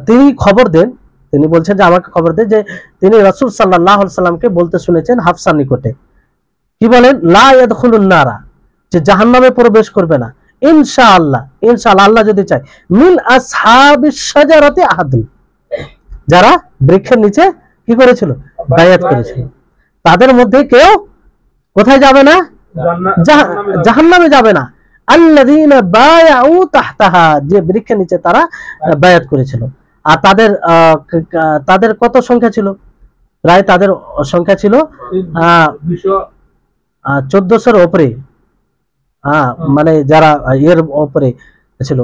তিনি খবর দেন, তিনি বলছেন যে আমাকে খবর দেন যে তিনি রাসূল সাল্লাল্লাহু আলাইহি সাল্লামকে বলতে শুনেছেন হাফসার নিকটে, কি বলেন? লা ইয়াদখুলুন নারা, যে জাহান্নামে প্রবেশ করবে না ইনশাআল্লাহ, ইনশাআল্লাহ আল্লাহ যদি চায়, মিন আসহাবিশ শাজারাতি আহাদুন, যারা বৃক্ষের নিচে কি করেছিল? বায়াত করেছিল, তাদের মধ্যে কেউ কোথায় যাবে না? জাহান্নামে যাবে না। আল্লাযীনা বায়াউ তাহতাহা, যে বৃক্ষের নিচে তারা বায়াত করেছিল। আর তাদের কত সংখ্যা ছিল? প্রায় তাদের সংখ্যা ছিল 1400-এর উপরে, মানে যারা এর উপরে ছিল।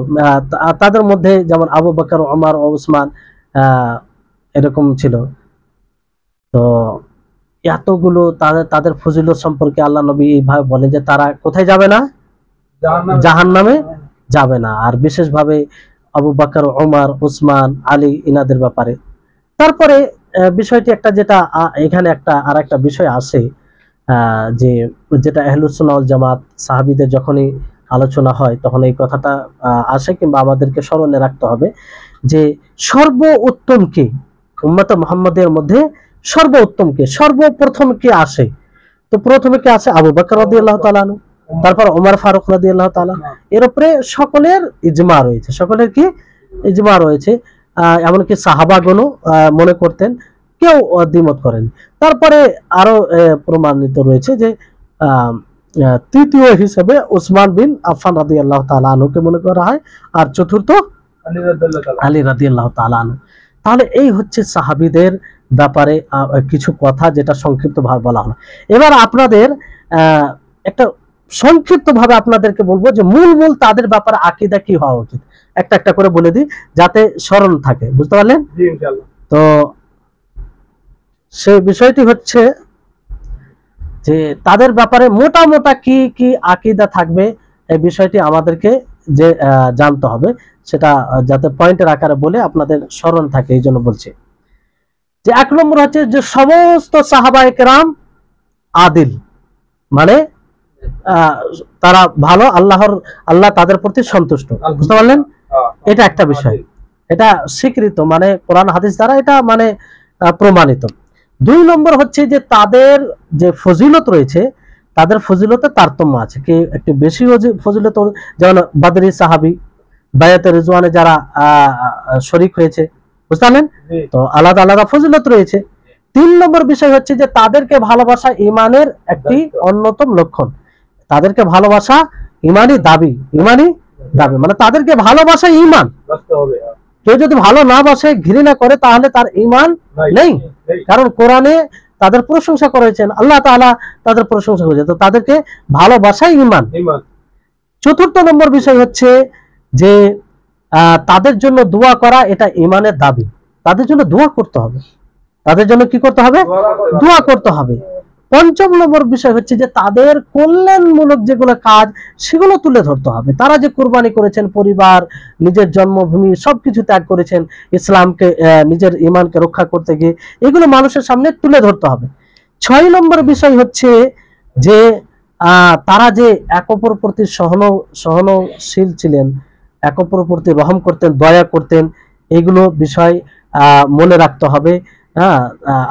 তাদের মধ্যে যেমন আবু বকর, ওমর ও উসমান এরকম ছিল। তো এতগুলো তাদের ফজিলত সম্পর্কে আল্লাহ নবী এইভাবে বলেন যে তারা কোথায় যাবে না? জাহান্নামে যাবে না। আর বিশেষভাবে আবু বকর, ওমর, উসমান, আলী ইনাদের ব্যাপারে। তারপরে বিষয়টি একটা, যেটা এখানে আর একটা বিষয় আছে, যে যেটা আহলুস সুন্নাহ ওয়াল জামাত সাহাবীদের যখনই আলোচনা হয় তখন এই কথাটা আসে, কিংবা আমাদেরকে স্মরণে রাখতে হবে যে সর্বোত্তম কে, উম্মতে মুহাম্মাদের মধ্যে সর্বোত্তম কে, সর্বপ্রথম কে আসে? তো প্রথমে কে আসে? আবু বকর রাদিয়াল্লাহু তাআলা আনহু, তারপর ওমর ফারুক রাদিয়াল্লাহু তাআলা। এর উপরে সকলের ইজমা রয়েছে, সকলের কি ইজমা রয়েছে, এমনকি সাহাবাগণও মনে করতেন, কেউ দ্বিমত করেন। তারপরে আরো প্রমাণিত রয়েছে যে তৃতীয় হিসেবে উসমান বিন আফফান রাদিয়াল্লাহু তাআলা আনহুকে মনে করা হয়, আর চতুর্থ আলী রাদিয়াল্লাহু তাআলা। আলী রাদিয়াল্লাহু তাআলা আনহু। তাহলে এই হচ্ছে সাহাবীদের ব্যাপারে কিছু কথা যেটা সংক্ষিপ্ত ভাবে বলা হলো। এবার আপনাদের একটা সংক্ষিপ্ত ভাবে আপনাদেরকে বলবো যে মূল মূল তাদের ব্যাপারে আকীদা কি হওয়া উচিত, একটা একটা করে বলে দিই যাতে স্মরণ থাকে, বুঝতে পারলেন? জি ইনশাআল্লাহ। তো সেই বিষয়টি হচ্ছে যে তাদের ব্যাপারে মোটা মোটা কি কি আকীদা থাকবে, এই বিষয়টি আমাদেরকে যে জানতে হবে, সেটা যাতে পয়েন্টের আকারে বলে আপনাদের স্মরণ থাকে, এই জন্য বলছি। যে এক নম্বর হচ্ছে যে সমস্ত সাহাবায়ে কেরাম আদিল, মানে তারা ভালো, আল্লাহ তাদের প্রতি সন্তুষ্ট, বুঝতে পারলেন? এটা একটা বিষয়, এটা স্বীকৃত, মানে কোরআন হাদিস দ্বারা এটা মানে প্রমাণিত। দুই নম্বর হচ্ছে যে তাদের যে ফজিলত রয়েছে, তাদের ফজিলতে তারতম্য আছে, কি একটু বেশি ফজিলত, যেমন বাদরি সাহাবী, বায়াতে রিজওয়ানে যারা শরীক হয়েছে, বুঝতে পারলেন? তো আলাদা আলাদা ফজিলত রয়েছে। তিন নম্বর বিষয় হচ্ছে যে তাদেরকে ভালোবাসা ঈমানের একটি অন্যতম লক্ষণ, তাদেরকে ভালোবাসা ঈমানি দাবি, মানে তাদেরকে ভালোবাসা ঈমান। কেউ যদি ভালো না বাসে, ঘৃণা করে, তাহলে তার ঈমান নেই, কারণ কোরআনে তাদের প্রশংসা করেছেন, আল্লাহ তাআলা তাদের প্রশংসা করেছেন, তো তাদেরকে ভালোবাসাই ঈমান। চতুর্থ নম্বর বিষয় হচ্ছে যে তাদের জন্য দোয়া করা, এটা ঈমানের দাবি, তাদের জন্য দোয়া করতে হবে, তাদের জন্য কি করতে হবে? দোয়া করতে হবে। পঞ্চম নম্বর বিষয় হচ্ছে যে তাদের কল্যাণমূলক যেগুলো কাজ, সেগুলো তুলে ধরতে হবে। তারা যে কুরবানি করেছেন, পরিবার, নিজের জন্মভূমি সবকিছু ত্যাগ করেছেন ইসলামকে, নিজের ঈমানকে রক্ষা করতে গিয়ে, এগুলো মানুষের সামনে তুলে ধরতে হবে। 6 নম্বর বিষয় হচ্ছে যে তারা যে এক অপর প্রতি সহনশীল ছিলেন, এক অপর প্রতি রহম করতেন, দয়া করতেন, এগুলো বিষয় মনে রাখতে হবে,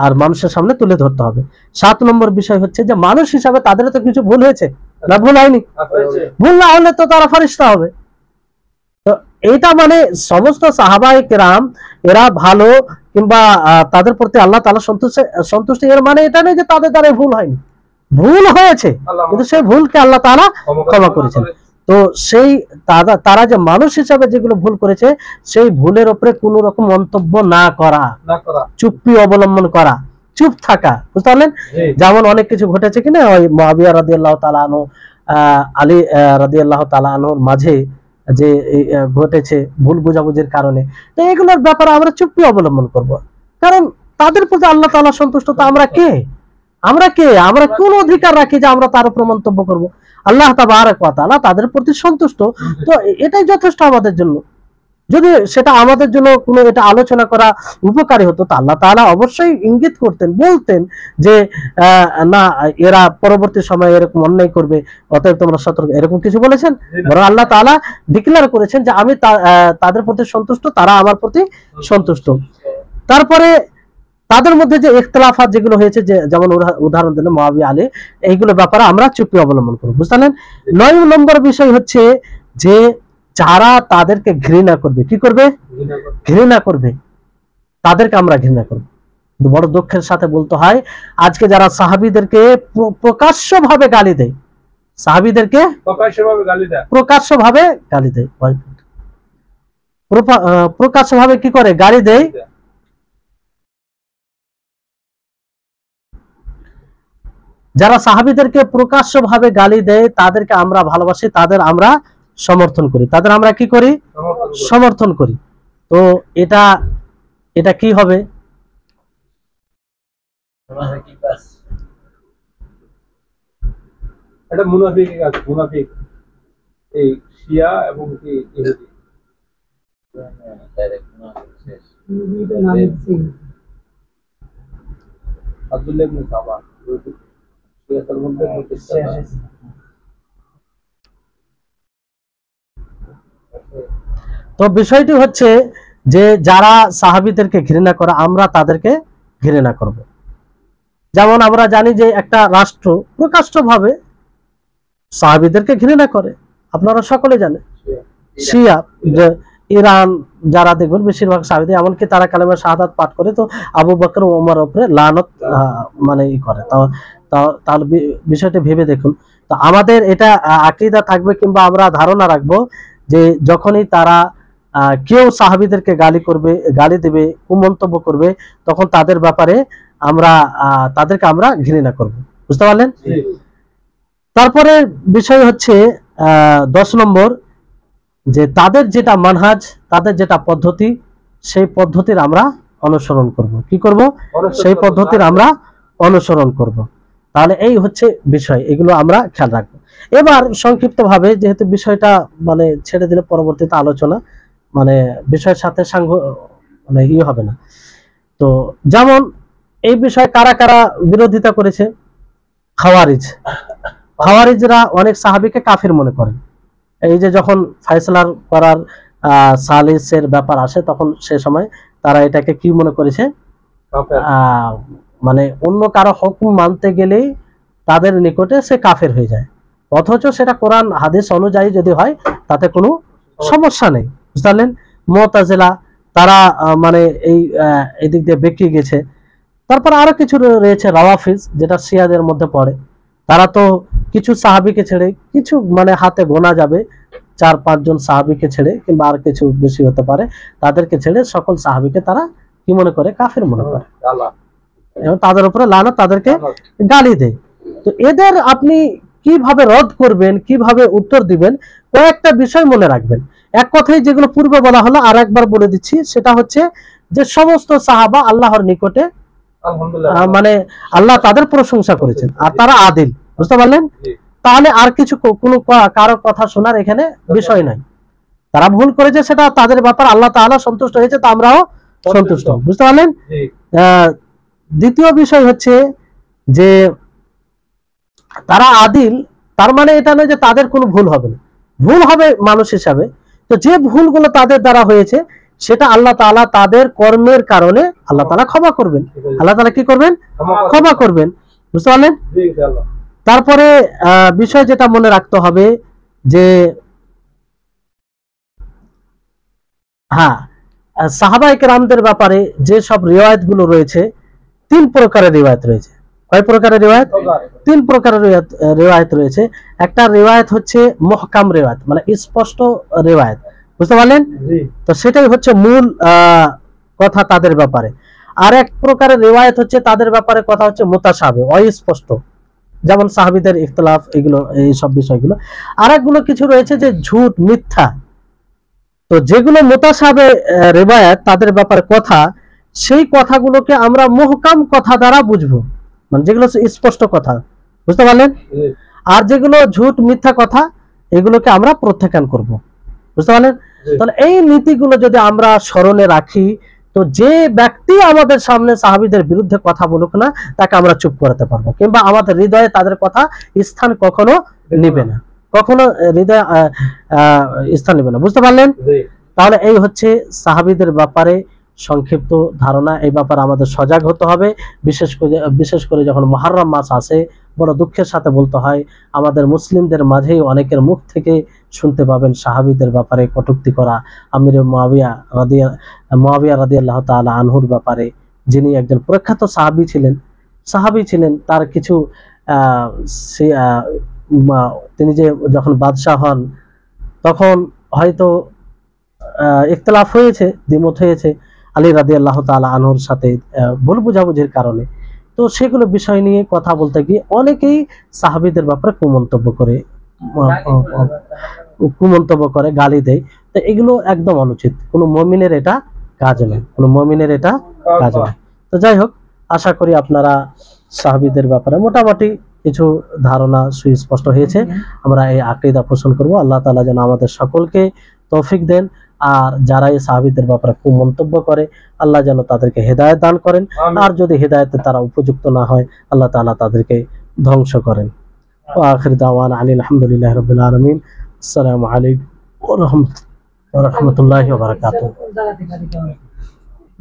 আর মানুষের সামনে তুলে ধরতে হবে। 7 নম্বর বিষয় হচ্ছে যে মানুষ হিসাবে তাদের তো কিছু ভুল হয়েছে না, ভুল হয়নি? ভুল না হলে তো তারা ফেরেশতা হবে। তো এটা মানে সমস্ত সাহাবায়ে কেরাম এরা ভালো, কিংবা তাদের প্রতি আল্লাহ তাআলা সন্তুষ্টি, এর মানে এটা নয় যে তাদের দ্বারা ভুল হয়নি, ভুল হয়েছে, কিন্তু সেই ভুলকে আল্লাহ তাআলা ক্ষমা করেছেন। তো সেই তারা যে মানুষ হিসাবে যেগুলো ভুল করেছে, সেই ভুলের উপরে কোনো রকম মন্তব্য না করা, চুপ্পি অবলম্বন করা, চুপ থাকা, বুঝতে পারলেন? যেমন অনেক কিছু ঘটেছে কিনা, ওই মুআবিয়া রাদিয়াল্লাহু তাআলা আনহু, আলী রাদিয়াল্লাহু তাআলা আনহুর মাঝে যে ঘটেছে ভুল বোঝাবুঝির কারণে, তো এগুলোর ব্যাপারে আমরা চুপ্পি অবলম্বন করব, কারণ তাদের প্রতি আল্লাহ তাআলা সন্তুষ্ট। তো আমরা কে, আমরা কোন অধিকার রাখি যে আমরা তার উপর মন্তব্য করব? আল্লাহ তাবারক ওয়া তাআলা তাদের প্রতি সন্তুষ্ট, তো এটাই যথেষ্ট আমাদের জন্য। যদি সেটা আমাদের জন্য কোনো এটা আলোচনা করা উপকারী হতো, তো আল্লাহ তাআলা অবশ্যই ইঙ্গিত করতেন, বলতেন যে না, এরা পরবর্তী সময়ে এরকম অন্যায় করবে, অতএব তোমরা সতর্ক, এরকম কিছু বলেছেন? বরং আল্লাহ তাআলা ডিক্লেয়ার করেছেন যে আমি তাদের প্রতি সন্তুষ্ট, তারা আমার প্রতি সন্তুষ্ট। তারপরে তাদের মধ্যে যে ইখতিলাফাত যেগুলো হয়েছে, যেমন উদাহরণ দিলে মুআবিয়া আলী, এইগুলো ব্যাপারে আমরা চুক্তি অবলম্বন করব, বুঝলেন? 9 নম্বর বিষয় হচ্ছে যে যারা তাদেরকে ঘৃণা করবে, কি করবে? ঘৃণা করবে, তাদেরকে আমরা ঘৃণা করব। বড় দুঃখের সাথে বলতে হয়, আজকে যারা সাহাবীদেরকে প্রকাশ্যভাবে গালি দেয়, সাহাবীদেরকে প্রকাশ্যভাবে গালি দেয়, প্রকাশ্যভাবে কি করে? গালি দেয়। যারা সাহাবীদেরকে প্রকাশ্যভাবে গালি দেয়, তাদেরকে আমরা ভালোবাসি, তাদের আমরা সমর্থন করি, তাদের আমরা কি করি? সমর্থন করি। তো এটা কি হবে? এটা মুনাফিক কাজ, মুনাফিক এই শিয়া এবং কি ইহুদি, ডাইরেক্ট মুনাফিক শেষ। আব্দুল্লাহ ইবনে সাবা শিয়াদের মধ্যে তো বিষয়টি হচ্ছে যে যারা সাহাবীদেরকে ঘৃণা করে, আমরা তাদেরকে ঘৃণা করব। যেমন আমরা জানি যে একটা রাষ্ট্র প্রকাশ্যভাবে সাহাবীদেরকে ঘৃণা করে, আপনারা সকলে জানেন, শিয়া, ইরান, যারা দেখবেন বেশিরভাগ সাহাবীদের, এমনকি তারা কালেমা শাহাদাত পাঠ করে, তো আবু বকর ও ওমর উপরে লানত মানে করে। তাহলে বিষয়টা ভেবে দেখুন, তো তো আমাদের এটা আকীদা থাকবে কিংবা আমরা ধারণা রাখবো যে যখনই তারা কেউ সাহাবীদেরকে গালি দেবে, কুমন্তব্য করবে, তখন তাদের ব্যাপারে আমরা তাদেরকে আমরা ঘৃণা করব। বুঝতে পারলেন? জি। তারপরে বিষয় হচ্ছে 10 নম্বর, যে তাদের যেটা মানহাজ, তাদের যেটা পদ্ধতি, সেই পদ্ধতির আমরা অনুসরণ করব। কি করব? সেই পদ্ধতির আমরা অনুসরণ করব। তাহলে এই হচ্ছে বিষয়, এগুলো আমরা খেয়াল রাখবো। এবার সংক্ষিপ্তভাবে, যেহেতু বিষয়টা মানে ছেড়ে দিলে পরবর্তীতে আলোচনা মানে বিষয়ের সাথে মানে হবে না। তো যেমন এই বিষয়ে কারা কারা বিরোধিতা করেছে? খাওয়ারিজরা অনেক সাহাবীকে কাফির মনে করেন। এই যে যখন ফায়সালার করার সালিসের ব্যাপার আসে, তখন সে সময় তারা এটাকে কি মনে করেছে? মানে অন্য কারো হুকুম মানতে গেলেই তাদের নিকটে সে কাফের হয়ে যায়, অথচ সেটা কোরআন হাদিস অনুযায়ী যদি হয় তাতে কোনো সমস্যা নেই। বুঝতে পারলেন? মুতাজিলা তারা মানে এই দিক দিয়ে বেঁকে গেছে। তারপর আরো কিছু রয়েছে রাওয়াফিজ, যেটা শিয়াদের মধ্যে পড়ে। তারা তো কিছু সাহাবীকে ছেড়ে, কিছু মানে হাতে গোনা যাবে 4-5 জন সাহাবীকে ছেড়ে, কিংবা আর কিছু বেশি হতে পারে, তাদেরকে ছেড়ে সকল সাহাবীকে তারা কি মনে করে? কাফের মনে করে, এবং তাদের উপরে লানত, তাদেরকে গালি দেয়। তো এদের আপনি কিভাবে রদ করবেন, কিভাবে উত্তর দিবেন, কয়েকটা বিষয় মনে রাখবেন। এক কথায় যেগুলো পূর্বে বলা হলো আর একবার বলে দিচ্ছি, সেটা হচ্ছে যে সমস্ত সাহাবা আল্লাহর নিকটে মানে আল্লাহ তাদের প্রশংসা করেছেন, আর তারা আদিল। বুঝতে পারলেন? তাহলে আর কিছু কোনো কারো কথা শোনার এখানে বিষয় নাই। তারা ভুল করেছে, সেটা তাদের ব্যাপার, আল্লাহ তাআলা সন্তুষ্ট হয়েছে, তা আমরাও সন্তুষ্ট। বুঝতে পারলেন? দ্বিতীয় বিষয় হচ্ছে যে তারা আদিল, তার মানে এটা নয় যে তাদের কোনো ভুল হবে না, ভুল হবে মানুষ হিসাবে। তো যে ভুলগুলো তাদের দ্বারা হয়েছে, সেটা আল্লাহ তাআলা তাদের কর্মের কারণে আল্লাহ তাআলা ক্ষমা করবেন। আল্লাহ তাআলা কি করবেন? ক্ষমা করবেন। বুঝতে পারলেন? তারপরে বিষয় যেটা মনে রাখতে হবে যে হ্যাঁ, সাহাবায়ে কেরামদের ব্যাপারে যে সব রিওয়ায়াত গুলো রয়েছে, 3 প্রকারের রিওয়ায়াত রয়েছে। কয় প্রকারের রিওয়ায়াত? 3 প্রকারের রিওয়ায়াত রয়েছে। একটা রিওয়ায়াত হচ্ছে মুহকাম রিওয়ায়াত, মানে স্পষ্ট রিওয়ায়াত। বুঝতে পারলেন? তো সেটাই হচ্ছে মূল কথা তাদের ব্যাপারে। আর এক প্রকারের রিওয়ায়াত হচ্ছে তাদের ব্যাপারে কথা হচ্ছে মুতাশাবিহ, অস্পষ্ট, যেমন সাহাবীদের ইখতিলাফ, এগুলো এই সব বিষয়গুলো। আর একগুলো কিছু রয়েছে যে ঝুট, মিথ্যা। তো যেগুলো মুতাশাবিহ রিওয়ায়াত, তাদের ব্যাপারে কথা, সেই কথাগুলোকে আমরা মুহকাম কথা দ্বারা বুঝবো, মানে যেগুলো স্পষ্ট কথা। বুঝতে পারলেন? আর যেগুলো ঝুট, মিথ্যা কথা, এগুলোকে আমরা প্রত্যাখ্যান করব। বুঝতে পারলেন? তাহলে এই নীতিগুলো যদি আমরা স্মরণে রাখি, তো যে ব্যক্তি আমাদের সামনে সাহাবীদের বিরুদ্ধে কথা বলুক না, তাকে আমরা চুপ করাতে পারবো, কিংবা আমাদের হৃদয়ে তাদের কথা স্থান কখনো নেবে না, কখনো হৃদয়ে স্থান নেবে না। বুঝতে পারলেন? তাহলে এই হচ্ছে সাহাবীদের ব্যাপারে সংক্ষিপ্ত ধারণা। এই ব্যাপারে আমাদের সজাগ হতে হবে, বিশেষ করে যখন মুহররম মাস আসে। বড় দুঃখের সাথে বলতে হয়, আমাদের মুসলিমদের মাঝেই অনেকের মুখ থেকে শুনতে পাবেন সাহাবীদের ব্যাপারে কটূক্তি করা। আমির মুআবিয়া রাদিয়াল্লাহু তাআলা আনহুর ব্যাপারে, যিনি একজন প্রখ্যাত সাহাবী ছিলেন, তার কিছু তিনি যে যখন বাদশাহ হন, তখন হয়তো ইখতিলাফ হয়েছে, দ্বিমত হয়েছে আলী রাদিয়াল্লাহু তাআলা আনহুর সাথে ভুল বুঝাবুঝির কারণে। তো সেগুলো বিষয় নিয়ে কথা বলতে গিয়ে অনেকেই সাহাবীদের ব্যাপারে কুমন্তব্য করে, গালি দেয়। তো এগুলো একদম অনুচিত, কোনো মুমিনের এটা কাজ নয়, কোনো মুমিনের এটা কাজ নয়। তো যাই হোক, আশা করি আপনারা সাহাবীদের ব্যাপারে মোটামুটি কিছু ধারণা সুস্পষ্ট হয়েছে। আমরা এই আকীদা পোষণ করব। আল্লাহ তাআলা যেন আমাদের সকলকে তৌফিক দেন। আর যারা এই সাহাবীদের ব্যাপারে কুমন্তব্য করে, আল্লাহ যেন তাদেরকে হেদায়েত দান করেন। আর যদি হেদায়েতে তারা উপযুক্ত না হয়, আল্লাহ তাআলা তাদেরকে ধ্বংস করেন। ওয়া আখির দাওয়ানা আলহামদুলিল্লাহি রাব্বিল আলামিন। আসসালামু আলাইকুম ওয়া রাহমাতুল্লাহি ওয়া বারাকাতুহু।